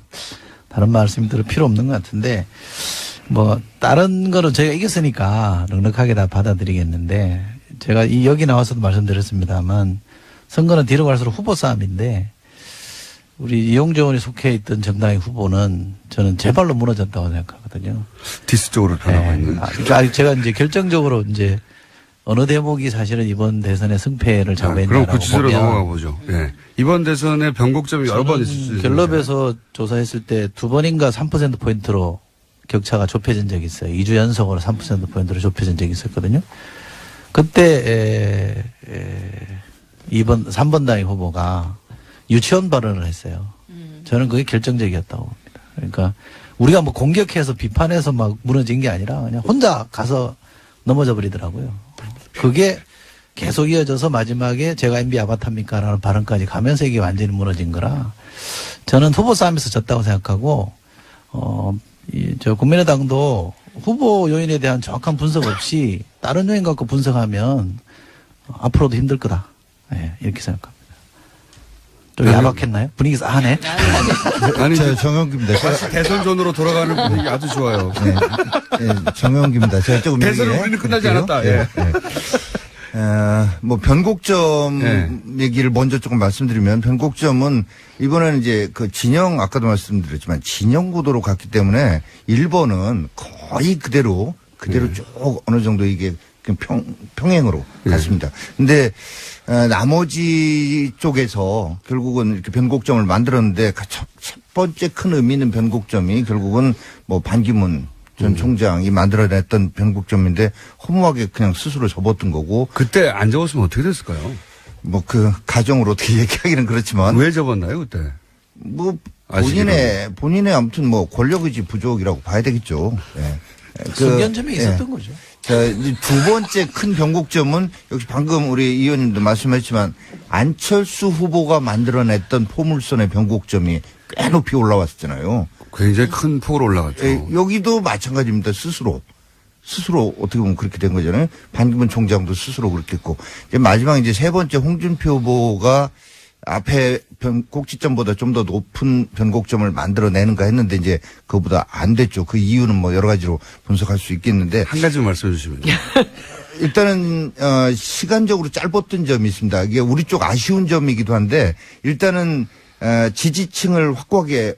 다른 말씀 들을 필요 없는 것 같은데 뭐 다른 거는 저희가 이겼으니까 넉넉하게 다 받아들이겠는데 제가 여기 나와서도 말씀드렸습니다만 선거는 뒤로 갈수록 후보 싸움인데 우리 이용재 의원이 속해 있던 정당의 후보는 저는 제발로 무너졌다고 생각하거든요. 디스 쪽으로 변하고 있는. 그러니까 제가 이제 결정적으로 이제 어느 대목이 사실은 이번 대선의 승패를 좌우했냐라고 그럼 구체적으로 보면 넘어가 보죠. 예. 이번 대선에 변곡점이 여러 번 있을 수 있어요. 갤럽에서 조사했을 때 2번인가 3%포인트로 격차가 좁혀진 적이 있어요. 2주 연속으로 3%포인트로 좁혀진 적이 있었거든요. 그때 3번 당의 후보가 유치원 발언을 했어요. 저는 그게 결정적이었다고 봅니다. 그러니까 우리가 뭐 공격해서 비판해서 막 무너진 게 아니라 그냥 혼자 가서 넘어져 버리더라고요. 그게 계속 이어져서 마지막에 제가 MB 아바타입니까? 라는 발언까지 가면서 이게 완전히 무너진 거라 저는 후보 싸움에서 졌다고 생각하고 저 국민의당도 후보 요인에 대한 정확한 분석 없이 다른 요인 갖고 분석하면 앞으로도 힘들 거다. 네, 이렇게 생각합니다. 좀 야박했나요? 분위기 싸하네. 아니, 저 정영기입니다. 다시 대선전으로 돌아가는 분위기 아주 좋아요. 네, 정영기입니다. 제가 조금 대선은 우리는 끝나지 않았다. 예. 뭐 변곡점 얘기를 먼저 조금 말씀드리면 변곡점은 이번에는 이제 그 진영 아까도 말씀드렸지만 진영 구도로 갔기 때문에 1번은 거의 그대로 쭉 어느 정도 이게 그냥 평행으로 갔습니다. 근데 나머지 쪽에서 결국은 이렇게 변곡점을 만들었는데 첫 번째 큰 의미 있는 변곡점이 결국은 뭐 반기문 전 총장이 만들어냈던 변곡점인데 허무하게 그냥 스스로 접었던 거고. 그때 안 접었으면 어떻게 됐을까요? 뭐 그 가정으로 어떻게 얘기하기는 그렇지만. 왜 접었나요 그때? 뭐 본인의 아무튼 뭐 권력의지 부족이라고 봐야 되겠죠. 네. 숙련점이 있었던 거죠. 자, 이제 두 번째 큰 변곡점은 역시 방금 우리 이 의원님도 말씀하셨지만 안철수 후보가 만들어냈던 포물선의 변곡점이 꽤 높이 올라왔었잖아요. 굉장히 큰 폭으로 올라갔죠. 여기도 마찬가지입니다. 스스로 어떻게 보면 그렇게 된 거잖아요. 반기문 총장도 스스로 그렇게 했고. 이제 마지막 이제 세 번째 홍준표 후보가 앞에 곡지점보다 좀 더 높은 변곡점을 만들어내는가 했는데 이제 그거보다 안 됐죠. 그 이유는 뭐 여러 가지로 분석할 수 있겠는데. 한 가지만 말씀해 주시면. 일단은 시간적으로 짧았던 점이 있습니다. 이게 우리 쪽 아쉬운 점이기도 한데 일단은 지지층을 확고하게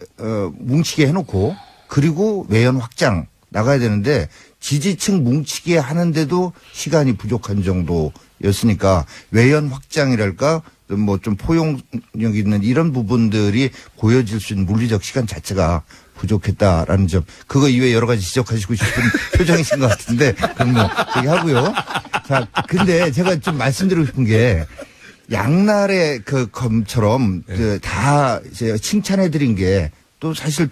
뭉치게 해놓고 그리고 외연 확장 나가야 되는데 지지층 뭉치게 하는데도 시간이 부족한 정도였으니까 외연 확장이랄까 뭐 좀 포용력 있는 이런 부분들이 보여질 수 있는 물리적 시간 자체가 부족했다라는 점. 그거 이외에 여러 가지 지적하시고 싶은 표정이신 것 같은데 그럼 뭐 얘기하고요. 자, 근데 제가 좀 말씀드리고 싶은 게 양날의 그 검처럼 다 이제 칭찬해드린 게 또 사실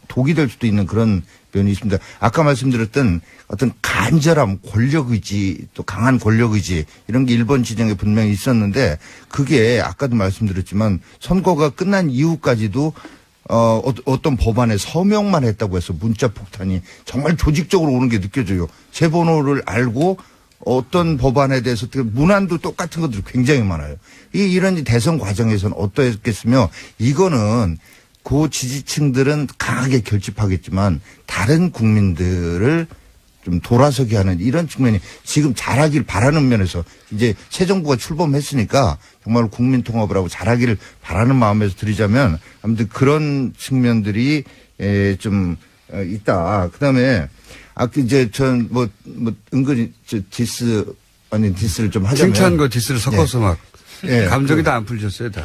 독이 될 수도 있는 그런 면이 있습니다. 아까 말씀드렸던 어떤 간절함, 권력의지, 또 강한 권력의지 이런 게 1번 진영에 분명히 있었는데 그게 아까도 말씀드렸지만 선거가 끝난 이후까지도 어떤 법안에 서명만 했다고 해서 문자 폭탄이 정말 조직적으로 오는 게 느껴져요. 제 번호를 알고 어떤 법안에 대해서 문안도 똑같은 것들이 굉장히 많아요. 이런 대선 과정에서는 어떠했겠으며 이거는 그 지지층들은 강하게 결집하겠지만 다른 국민들을 좀 돌아서게 하는 이런 측면이 지금 잘하길 바라는 면에서 이제 새 정부가 출범했으니까 정말 국민 통합을 하고 잘하기를 바라는 마음에서 드리자면 아무튼 그런 측면들이 좀 있다. 그다음에 이제 전 뭐 은근히 디스를 좀 하자면 칭찬과 디스를 섞어서 막 감정이 다 안 풀렸어요 다.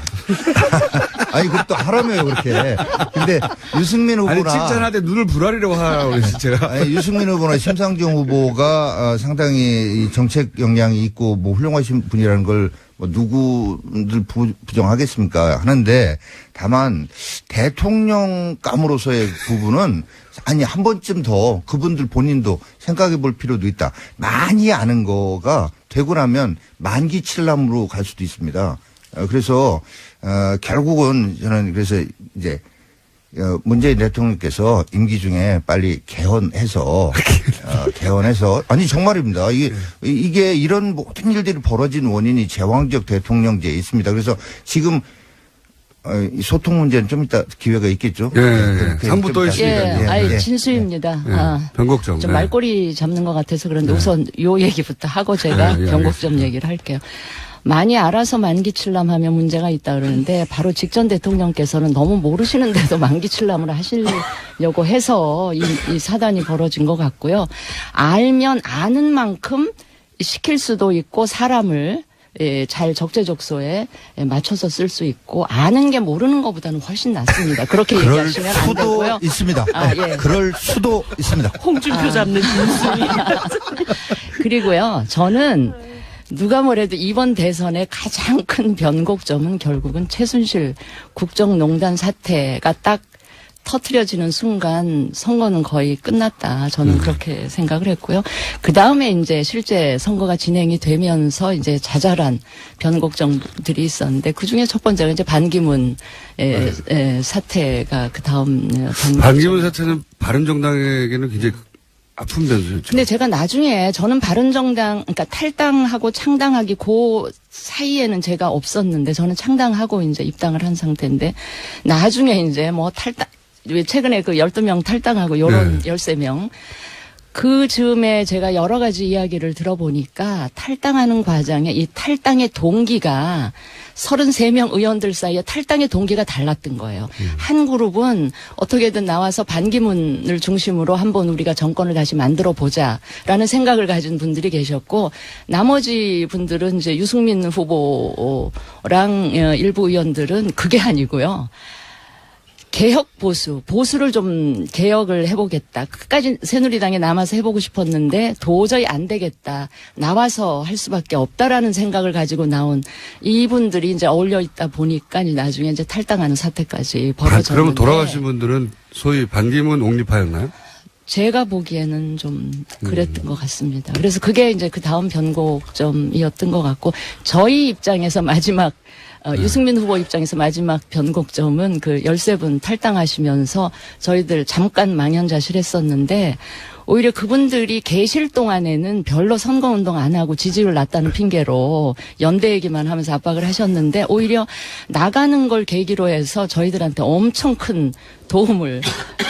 아니 그것도 하라며요 그렇게. 근데 유승민 후보나 칭찬하되 눈을 부라리려고 하라고 그랬어요 제가. 아니, 유승민 후보나 심상정 후보가 상당히 정책 역량이 있고 뭐 훌륭하신 분이라는 걸 뭐 누구들 부정하겠습니까? 하는데 다만 대통령감으로서의 부분은 아니 한 번쯤 더 그분들 본인도 생각해 볼 필요도 있다. 많이 아는 거가 되고 나면 만기칠남으로 갈 수도 있습니다. 그래서 결국은 저는 그래서 이제 문재인 대통령께서 임기 중에 빨리 개헌해서 아니 정말입니다. 이게 이런 모든 일들이 벌어진 원인이 제왕적 대통령제에 있습니다. 그래서 지금 소통 문제는 좀 이따 기회가 있겠죠. 예, 3부 또 있습니다. 진수입니다. 변곡점. 좀 말꼬리 잡는 것 같아서 그런데 우선 요 얘기부터 하고 제가 변곡점 얘기를 할게요. 많이 알아서 만기칠남하면 문제가 있다 그러는데 바로 직전 대통령께서는 너무 모르시는데도 만기칠남을 하시려고 해서 이 사단이 벌어진 것 같고요. 알면 아는 만큼 시킬 수도 있고 사람을 잘 적재적소에 맞춰서 쓸 수 있고 아는 게 모르는 것보다는 훨씬 낫습니다. 그렇게 얘기하시면 안 되고요. 있습니다. 그럴 수도 있습니다. 홍준표 잡는 진수이. 그리고요. 저는 누가 뭐래도 이번 대선의 가장 큰 변곡점은 결국은 최순실 국정농단 사태가 딱 터트려지는 순간 선거는 거의 끝났다. 저는 그렇게 생각을 했고요. 그 다음에 이제 실제 선거가 진행이 되면서 이제 자잘한 변곡점들이 있었는데 그 중에 첫 번째가 이제 반기문 사태가 그 다음 변곡점. 반기문 사태는 바른정당에게는 굉장히 아픈 변수였죠. 근데 제가 나중에 저는 바른정당, 그러니까 탈당하고 창당하기 그 사이에는 제가 없었는데 저는 창당하고 이제 입당을 한 상태인데 나중에 이제 뭐 최근에 그 12명 탈당하고 요런 13명. 그 즈음에 제가 여러 가지 이야기를 들어보니까 탈당하는 과정에 이 탈당의 동기가 33명 의원들 사이에 탈당의 동기가 달랐던 거예요. 한 그룹은 어떻게든 나와서 반기문을 중심으로 한번 우리가 정권을 다시 만들어 보자라는 생각을 가진 분들이 계셨고, 나머지 분들은 이제 유승민 후보랑 일부 의원들은 그게 아니고요. 개혁 보수를 좀 개혁을 해보겠다. 끝까지 새누리당에 남아서 해보고 싶었는데 도저히 안 되겠다. 나와서 할 수밖에 없다라는 생각을 가지고 나온 이분들이 이제 어울려 있다 보니까 나중에 이제 탈당하는 사태까지 벌어졌는데. 그러면 돌아가신 분들은 소위 반기문 옹립파였나요? 제가 보기에는 좀 그랬던 것 같습니다. 그래서 그게 이제 그 다음 변곡점이었던 것 같고, 저희 입장에서 마지막 유승민 후보 입장에서 마지막 변곡점은 그 13분 탈당하시면서 저희들 잠깐 망연자실했었는데, 오히려 그분들이 계실 동안에는 별로 선거운동 안 하고 지지율 낮다는 핑계로 연대 얘기만 하면서 압박을 하셨는데, 오히려 나가는 걸 계기로 해서 저희들한테 엄청 큰 도움을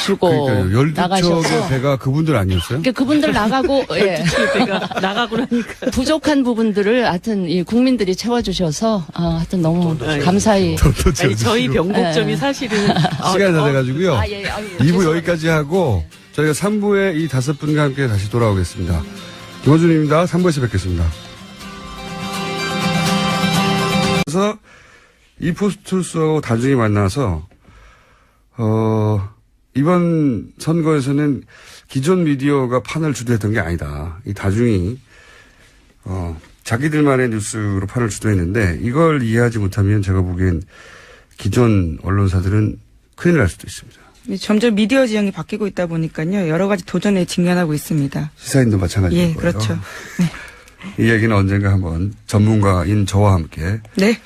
주고 나가셔서. 12척의 배가 그분들 아니었어요? 그러니까 그분들 나가고, 예. 내가 나가고 나니까. 부족한 부분들을 하여튼 이 국민들이 채워주셔서, 하여튼 너무 감사히. 아니, 저희 변곡점이 사실은. 시간이 다 돼가지고요. 예. 2부 여기까지 하고, 저희가 3부에 이 5분과 함께 다시 돌아오겠습니다. 김어준입니다. 3부에서 뵙겠습니다. 그래서 이 포스트루스하고 단중이 만나서 이번 선거에서는 기존 미디어가 판을 주도했던 게 아니다. 이 다중이 자기들만의 뉴스로 판을 주도했는데, 이걸 이해하지 못하면 제가 보기엔 기존 언론사들은 큰일 날 수도 있습니다. 점점 미디어 지형이 바뀌고 있다 보니까요. 여러 가지 도전에 직면하고 있습니다. 시사인도 마찬가지일 예, 거예요. 그렇죠. 네. 이 얘기는 언젠가 한번 전문가인 저와 함께 네.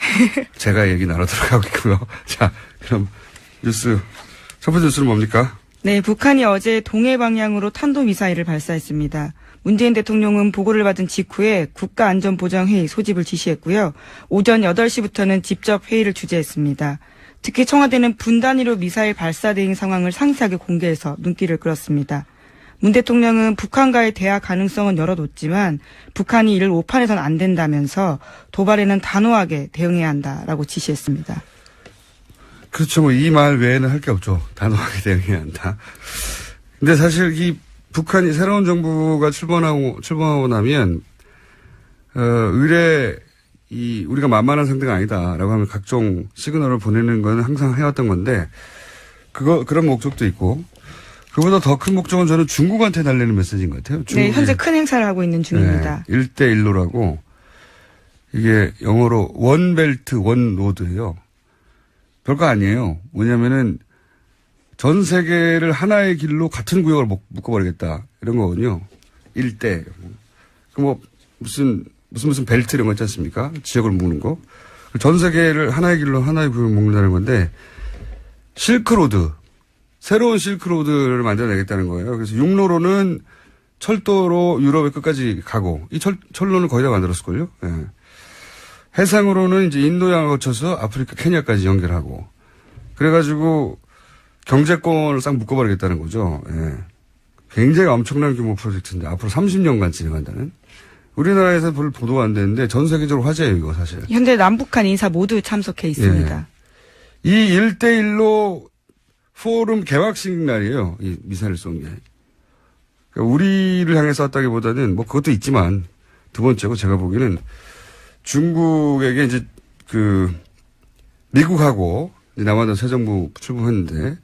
제가 얘기 나누도록 하겠고요. 자, 그럼 첫 번째 뉴스는 뭡니까? 네, 북한이 어제 동해 방향으로 탄도미사일을 발사했습니다. 문재인 대통령은 보고를 받은 직후에 국가안전보장회의 소집을 지시했고요. 오전 8시부터는 직접 회의를 주재했습니다. 특히 청와대는 분 단위로 미사일 발사 대응 상황을 상세하게 공개해서 눈길을 끌었습니다. 문 대통령은 북한과의 대화 가능성은 열어뒀지만 북한이 이를 오판해서는 안 된다면서 도발에는 단호하게 대응해야 한다라고 지시했습니다. 그렇죠. 뭐 이 말 외에는 할 게 없죠. 단호하게 대응해야 한다. 근데 사실 이 북한이 새로운 정부가 출범하고 나면 의뢰 우리가 만만한 상대가 아니다라고 하면 각종 시그널을 보내는 건 항상 해왔던 건데, 그런 목적도 있고, 그보다 더 큰 목적은 저는 중국한테 달리는 메시지인 것 같아요. 네, 현재 큰 행사를 하고 있는 중입니다. 네, 1대1로라고, 이게 영어로 원벨트 원로드예요. 별거 아니에요. 뭐냐면은 전 세계를 하나의 길로 같은 구역을 묶어버리겠다, 이런 거거든요. 1대. 무슨 벨트 이런 거 있지 않습니까? 지역을 묶는 거. 전 세계를 하나의 길로 하나의 구역을 묶는다는 건데, 실크로드, 새로운 실크로드를 만들어내겠다는 거예요. 그래서 육로로는 철도로 유럽의 끝까지 가고, 이 철로는 거의 다 만들었을걸요? 예. 해상으로는 이제 인도양을 거쳐서 아프리카 케냐까지 연결하고, 그래가지고 경제권을 싹 묶어버리겠다는 거죠. 예. 굉장히 엄청난 규모 프로젝트인데, 앞으로 30년간 진행한다는. 우리나라에서 별로 보도가 안 되는데 전 세계적으로 화제예요, 이거 사실. 현재 남북한 인사 모두 참석해 있습니다. 예. 이 1대1로 포럼 개막식 날이에요, 이 미사일 쏜 게. 그러니까 우리를 향해 쐈다기보다는 뭐 그것도 있지만, 두 번째고 제가 보기에는 중국에게 이제 미국하고 이제 남아도 새 정부 출범했는데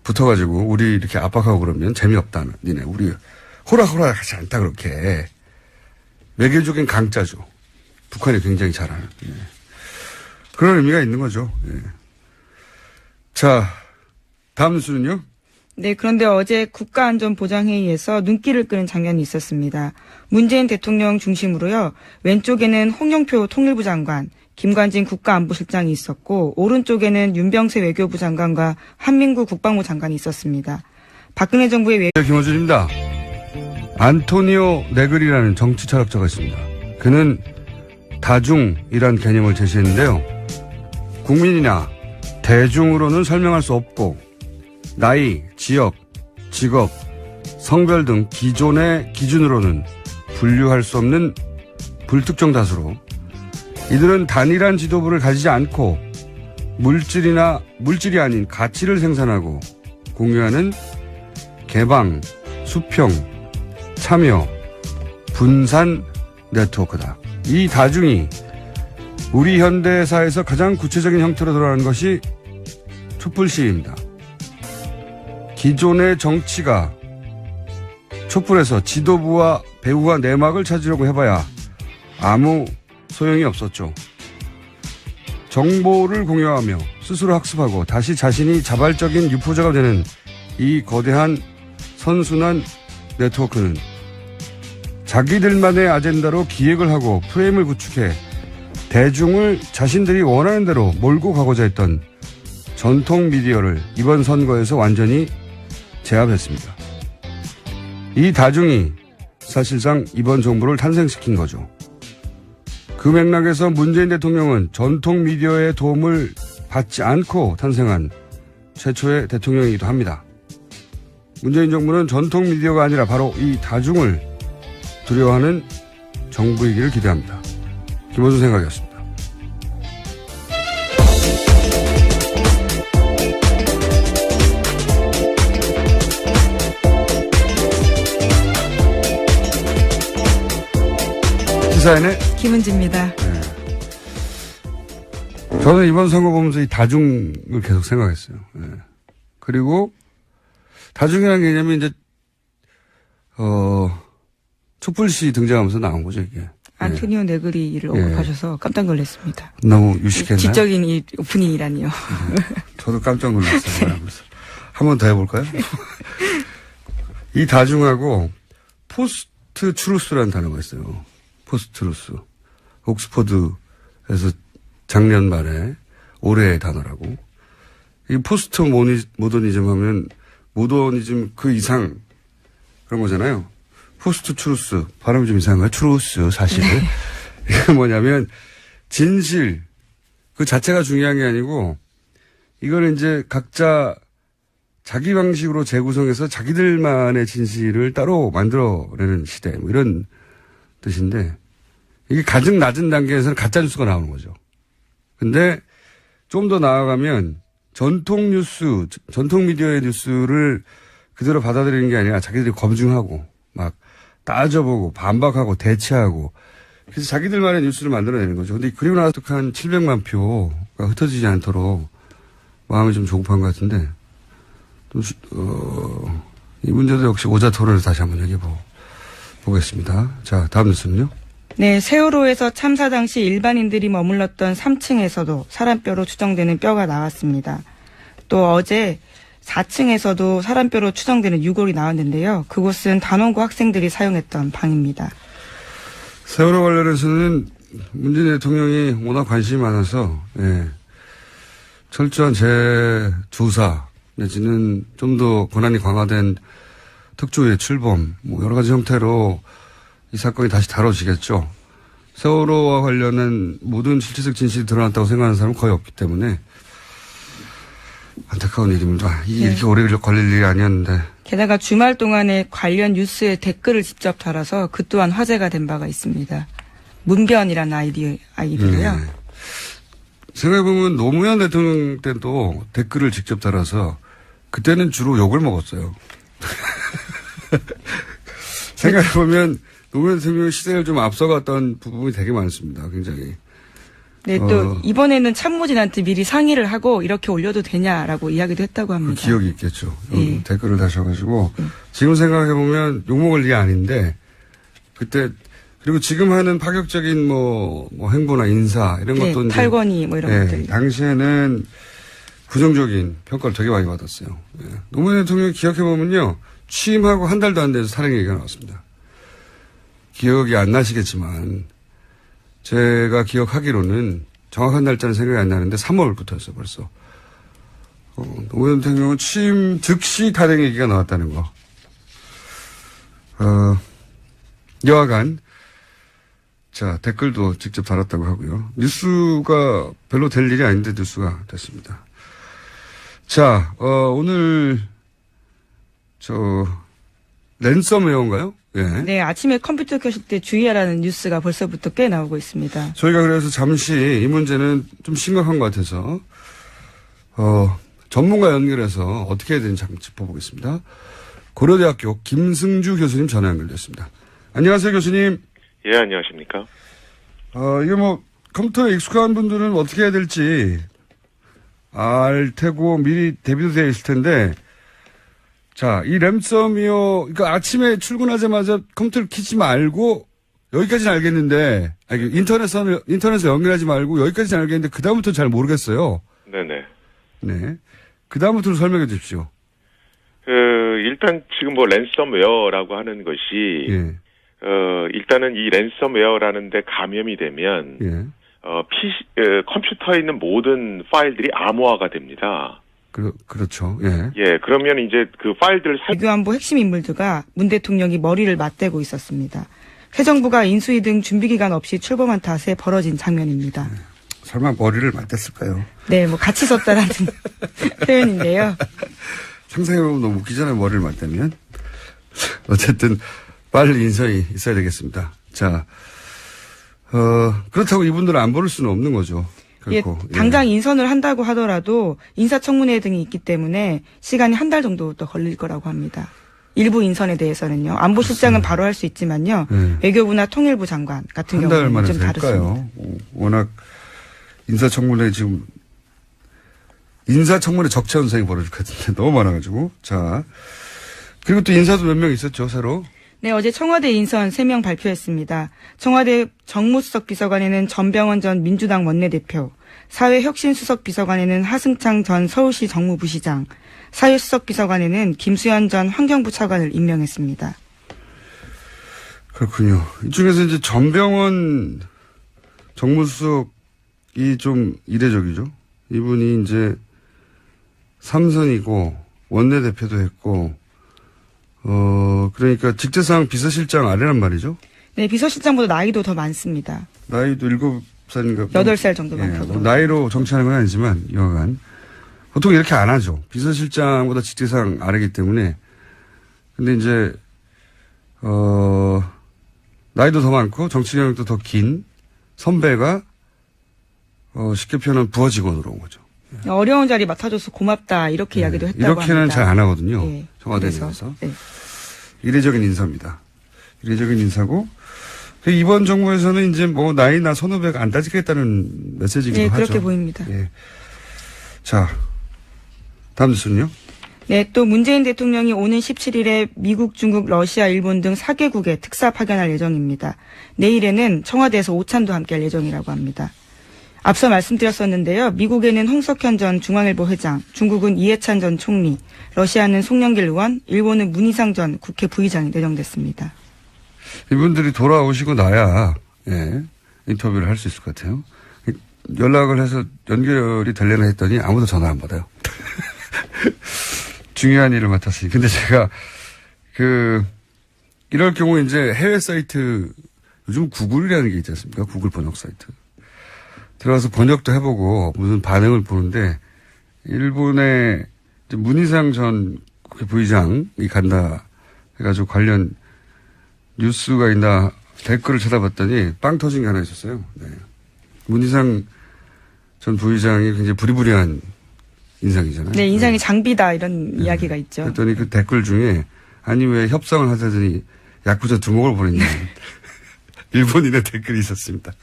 붙어가지고 우리 이렇게 압박하고 그러면 재미없다. 니네 우리 호락호락 하지 않다, 그렇게. 외교적인 강자죠. 북한이 굉장히 잘하는. 예. 그런 의미가 있는 거죠. 예. 자, 다음 뉴스는요? 네, 그런데 어제 국가안전보장회의에서 눈길을 끄는 장면이 있었습니다. 문재인 대통령 중심으로요. 왼쪽에는 홍영표 통일부 장관, 김관진 국가안보실장이 있었고, 오른쪽에는 윤병세 외교부 장관과 한민구 국방부 장관이 있었습니다. 박근혜 정부의 김어준입니다. 안토니오 네그리라는 정치 철학자가 있습니다. 그는 다중이란 개념을 제시했는데요. 국민이나 대중으로는 설명할 수 없고, 나이, 지역, 직업, 성별 등 기존의 기준으로는 분류할 수 없는 불특정 다수로 이들은 단일한 지도부를 가지지 않고 물질이 아닌 가치를 생산하고 공유하는 개방, 수평, 참여, 분산 네트워크다. 이 다중이 우리 현대사에서 가장 구체적인 형태로 드러나는 것이 촛불 시위입니다. 기존의 정치가 촛불에서 지도부와 배후와 내막을 찾으려고 해봐야 아무 소용이 없었죠. 정보를 공유하며 스스로 학습하고 다시 자신이 자발적인 유포자가 되는 이 거대한 선순환 네트워크는 자기들만의 아젠다로 기획을 하고 프레임을 구축해 대중을 자신들이 원하는 대로 몰고 가고자 했던 전통 미디어를 이번 선거에서 완전히 제압했습니다. 이 다중이 사실상 이번 정부를 탄생시킨 거죠. 그 맥락에서 문재인 대통령은 전통 미디어의 도움을 받지 않고 탄생한 최초의 대통령이기도 합니다. 문재인 정부는 전통 미디어가 아니라 바로 이 다중을 두려워하는 정부이기를 기대합니다. 김원준 생각이었습니다. 시사인의 김은지입니다. 네. 저는 이번 선거 보면서 이 다중을 계속 생각했어요. 네. 그리고 다중이라는 개념이 이제 촛불시 등장하면서 나온 거죠, 이게. 안토니오 네그리를 언급하셔서 깜짝 놀랐습니다. 너무 유식했나요? 지적인 이 오프닝이라니요. 저도 깜짝 놀랐어요. 한 번 더 해볼까요? 이 다중하고 포스트 트루스라는 단어가 있어요. 포스트 트루스. 옥스퍼드에서 작년 말에 올해의 단어라고. 이 포스트 모더니즘 하면 모더니즘 그 이상 그런 거잖아요. 포스트 트루스. 발음이 좀 이상한가요? 트루스 사실. 네. 이게 뭐냐면 진실 그 자체가 중요한 게 아니고 이걸 이제 각자 자기 방식으로 재구성해서 자기들만의 진실을 따로 만들어내는 시대 뭐 이런 뜻인데 이게 가장 낮은 단계에서는 가짜 뉴스가 나오는 거죠. 근데 좀 더 나아가면 전통 뉴스, 전통 미디어의 뉴스를 그대로 받아들이는 게 아니라 자기들이 검증하고 막 따져보고 반박하고 대체하고 그래서 자기들만의 뉴스를 만들어내는 거죠. 근데 그리고 나서 한 700만 표가 흩어지지 않도록 마음이 좀 조급한 것 같은데 또 이 문제도 역시 오자 토론을 다시 한번 얘기해 보겠습니다. 자, 다음 뉴스는요. 네, 세월호에서 참사 당시 일반인들이 머물렀던 3층에서도 사람뼈로 추정되는 뼈가 나왔습니다. 또 어제 4층에서도 사람뼈로 추정되는 유골이 나왔는데요. 그곳은 단원고 학생들이 사용했던 방입니다. 세월호 관련해서는 문재인 대통령이 워낙 관심이 많아서 철저한 재조사 내지는 좀 더 권한이 강화된 특조위의 출범 뭐 여러 가지 형태로 이 사건이 다시 다뤄지겠죠. 세월호와 관련한 모든 실체적 진실이 드러났다고 생각하는 사람은 거의 없기 때문에 안타까운 일입니다. 이렇게 오래 걸릴 일이 아니었는데. 게다가 주말 동안에 관련 뉴스에 댓글을 직접 달아서 그 또한 화제가 된 바가 있습니다. 문변이라는 아이디로요. 생각해보면 노무현 대통령 때도 댓글을 직접 달아서 그때는 주로 욕을 먹었어요. 생각해보면 노무현 대통령 시대를 좀 앞서갔던 부분이 되게 많습니다. 굉장히. 네, 또 이번에는 참모진한테 미리 상의를 하고 이렇게 올려도 되냐라고 이야기도 했다고 합니다. 그 기억이 있겠죠. 댓글을 다셔가지고 지금 생각해보면 욕먹을 일이 아닌데 그때 그리고 지금 하는 파격적인 뭐 행보나 인사 이런 것도 이제 탈권위 뭐 이런 것들. 당시에는 부정적인 평가를 되게 많이 받았어요. 노무현 대통령이 기억해보면요. 취임하고 한 달도 안 돼서 살해 얘기가 나왔습니다. 기억이 안 나시겠지만 제가 기억하기로는 정확한 날짜는 생각이 안 나는데 3월부터였어요 벌써. 노무현 대통령은 취임 즉시 탄핵 얘기가 나왔다는 거. 여하간 자 댓글도 직접 달았다고 하고요. 뉴스가 별로 될 일이 아닌데 뉴스가 됐습니다. 자 오늘 랜섬웨어인가요? 예. 네, 아침에 컴퓨터 켜실 때 주의하라는 뉴스가 벌써부터 꽤 나오고 있습니다. 저희가 그래서 잠시 이 문제는 좀 심각한 것 같아서, 전문가 연결해서 어떻게 해야 되는지 한번 짚어보겠습니다. 고려대학교 김승주 교수님 전화 연결됐습니다. 안녕하세요, 교수님. 예, 안녕하십니까. 이게 뭐, 컴퓨터에 익숙한 분들은 어떻게 해야 될지 알 테고 미리 대비도 되어 있을 텐데, 자, 이 랜섬웨어, 그러니까 아침에 출근하자마자 컴퓨터를 켜지 말고, 여기까지는 알겠는데, 인터넷에 연결하지 말고, 여기까지는 알겠는데, 그다음부터는 잘 모르겠어요. 네네. 네. 그다음부터 설명해 주십시오. 일단 지금 뭐 랜섬웨어라고 하는 것이, 예. 일단은 이 랜섬웨어라는데 감염이 되면, 예. 컴퓨터에 있는 모든 파일들이 암호화가 됩니다. 그렇죠. 예. 예, 그러면 이제 그 파일들을 외교안보 핵심 인물들과 문 대통령이 머리를 맞대고 있었습니다. 새 정부가 인수위 등 준비기간 없이 출범한 탓에 벌어진 장면입니다. 설마 머리를 맞댔을까요? 네, 뭐 같이 썼다라는 표현인데요. 상상해보면 너무 웃기잖아요, 머리를 맞대면. 어쨌든 빨리 인선이 있어야 되겠습니다. 자, 그렇다고 이분들은 안 부를 수는 없는 거죠. 예, 결코. 당장 인선을 한다고 하더라도 인사청문회 등이 있기 때문에 시간이 한 달 정도 더 걸릴 거라고 합니다. 일부 인선에 대해서는요. 안보실장은 바로 할 수 있지만요. 외교부나 통일부 장관 같은 한 달 경우는 만에 좀 다르습니다. 될까요? 워낙 인사청문회 지금 인사청문회 적체 현상이 벌어질 것 같은데 너무 많아가지고. 자, 그리고 또 인사도 몇 명 있었죠, 새로. 네, 어제 청와대 인선 3명 발표했습니다. 청와대 정무수석 비서관에는 전병헌 전 민주당 원내대표, 사회혁신수석 비서관에는 하승창 전 서울시 정무부시장, 사회수석 비서관에는 김수현 전 환경부 차관을 임명했습니다. 그렇군요. 이 중에서 이제 전병헌 정무수석이 좀 이례적이죠. 이분이 이제 삼선이고 원내대표도 했고, 그러니까 직제상 비서실장 아래란 말이죠. 네, 비서실장보다 나이도 더 많습니다. 나이도 7살인가. 8살 정도 많다고. 뭐 나이로 정치하는 건 아니지만, 여하간. 보통 이렇게 안 하죠. 비서실장보다 직제상 아래기 때문에. 근데 이제, 나이도 더 많고, 정치 경력도 더 긴 선배가, 쉽게 표현하면 부하 직원으로 온 거죠. 어려운 자리 맡아줘서 고맙다 이렇게 이야기도 했다고 이렇게는 합니다. 잘 안 하거든요. 네, 청와대에 그래서, 대해서. 네. 이례적인 인사입니다. 이례적인 인사고 이번 정부에서는 이제 뭐 나이나 선후배가 안 따지겠다는 메시지이기도 네, 하죠. 그렇게 보입니다. 예. 자, 다음 뉴스는요. 네, 또 문재인 대통령이 오는 17일에 미국, 중국, 러시아, 일본 등 4개국에 특사 파견할 예정입니다. 내일에는 청와대에서 오찬도 함께할 예정이라고 합니다. 앞서 말씀드렸었는데요. 미국에는 홍석현 전 중앙일보 회장, 중국은 이해찬 전 총리, 러시아는 송영길 의원, 일본은 문희상 전 국회 부의장이 내정됐습니다. 이분들이 돌아오시고 나야 인터뷰를 할 수 있을 것 같아요. 연락을 해서 연결이 되려나 했더니 아무도 전화 안 받아요. 중요한 일을 맡았으니. 근데 제가 이럴 경우 이제 해외 사이트 요즘 구글이라는 게 있지 않습니까? 구글 번역 사이트. 들어가서 번역도 해보고 무슨 반응을 보는데 일본의 문희상 전 국회 부의장이 간다 해가지고 관련 뉴스가 있나 댓글을 찾아봤더니 빵 터진 게 하나 있었어요. 네. 문희상 전 부의장이 굉장히 부리부리한 인상이잖아요. 네, 인상이 장비다 이런 이야기가 있죠. 그랬더니 그 댓글 중에 아니 왜 협상을 하자더니 야쿠자 두목을 보냈냐. 일본인의 댓글이 있었습니다.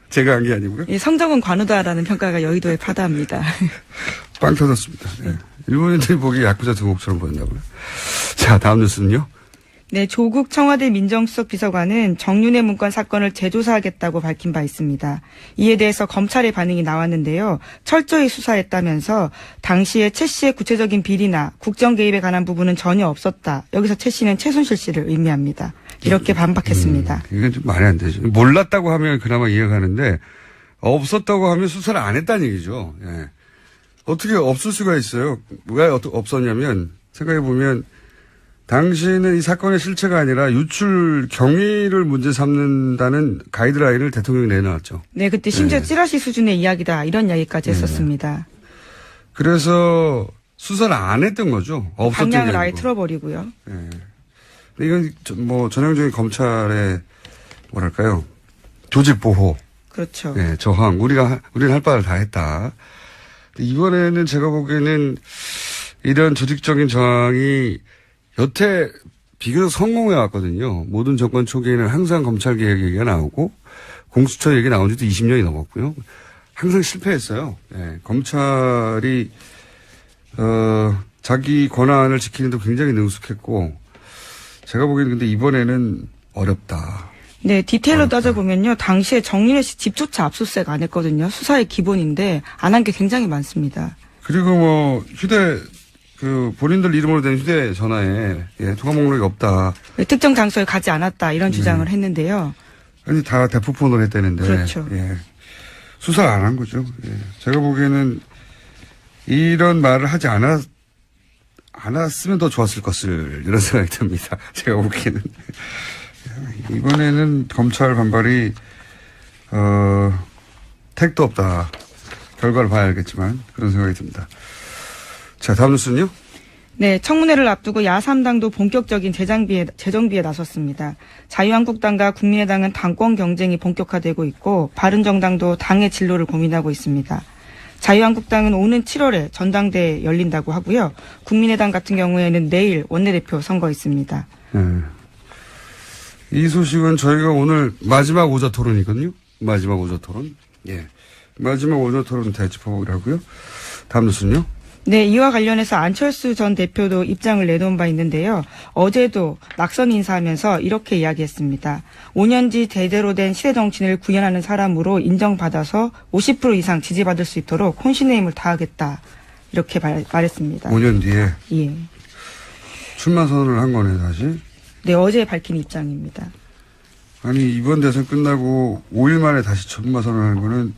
제가 한 게 아니고요. 예, 성적은 관우다라는 평가가 여의도에 파다합니다. 빵 터졌습니다. 네. 일본인들이 보기에 야쿠자 두목처럼 보였나고요. 자, 다음 뉴스는요. 네, 조국 청와대 민정수석 비서관은 정윤회 문건 사건을 재조사하겠다고 밝힌 바 있습니다. 이에 대해서 검찰의 반응이 나왔는데요. 철저히 수사했다면서 당시에 최 씨의 구체적인 비리나 국정 개입에 관한 부분은 전혀 없었다. 여기서 최 씨는 최순실 씨를 의미합니다. 이렇게 반박했습니다. 이건 좀 말이 안 되죠. 몰랐다고 하면 그나마 이해가 가는데 없었다고 하면 수사를 안 했다는 얘기죠. 예. 어떻게 없을 수가 있어요. 왜 없었냐면 생각해보면 당시는 이 사건의 실체가 아니라 유출 경위를 문제 삼는다는 가이드라인을 대통령이 내놓았죠. 네, 그때 심지어 찌라시 수준의 이야기다 이런 이야기까지 했었습니다. 그래서 수사를 안 했던 거죠. 없었던 방향을 게 아예 아니고. 틀어버리고요. 네. 이건 뭐 전형적인 검찰의 뭐랄까요? 조직 보호. 그렇죠. 네, 저항. 우리는 할 바를 다 했다. 이번에는 제가 보기에는 이런 조직적인 저항이 여태 비교적 성공해 왔거든요. 모든 정권 초기에는 항상 검찰 개혁 얘기가 나오고 공수처 얘기 나온 지도 20년이 넘었고요. 항상 실패했어요. 네, 검찰이 자기 권한을 지키는데 굉장히 능숙했고 제가 보기에는 근데 이번에는 어렵다. 네, 디테일로 따져보면요. 당시에 정윤회 씨 집조차 압수수색 안 했거든요. 수사의 기본인데 안 한 게 굉장히 많습니다. 그리고 뭐 본인들 이름으로 된 휴대전화에 통화 목록이 없다. 특정 장소에 가지 않았다 이런 주장을 했는데요. 아니 다 대포폰으로 했다는데. 그렇죠. 예. 수사 안 한 거죠. 예. 제가 보기에는 이런 말을 하지 않았으면 더 좋았을 것을 이런 생각이 듭니다. 제가 보기에는. 이번에는 검찰 반발이 택도 없다. 결과를 봐야 알겠지만 그런 생각이 듭니다. 자, 다음 뉴스는요? 네, 청문회를 앞두고 야3당도 본격적인 재정비에 나섰습니다. 자유한국당과 국민의당은 당권 경쟁이 본격화되고 있고 바른정당도 당의 진로를 고민하고 있습니다. 자유한국당은 오는 7월에 전당대회 열린다고 하고요. 국민의당 같은 경우에는 내일 원내대표 선거 있습니다. 네. 이 소식은 저희가 오늘 마지막 오자 토론이거든요. 마지막 오자 토론. 예. 마지막 오자 토론 짚어보기로 하고요. 다음 뉴스는요? 네, 이와 관련해서 안철수 전 대표도 입장을 내놓은 바 있는데요. 어제도 낙선 인사하면서 이렇게 이야기했습니다. 5년지 제대로 된 시대 정치인을 구현하는 사람으로 인정받아서 50% 이상 지지받을 수 있도록 혼신의 힘을 다하겠다. 이렇게 말했습니다. 5년 뒤에? 예. 출마 선언을 한 거네, 다시? 네, 어제 밝힌 입장입니다. 아니, 이번 대선 끝나고 5일 만에 다시 출마 선언하는 거는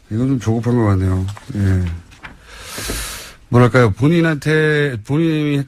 이건 좀 조급한 것 같네요. 예. 뭐랄까요, 본인이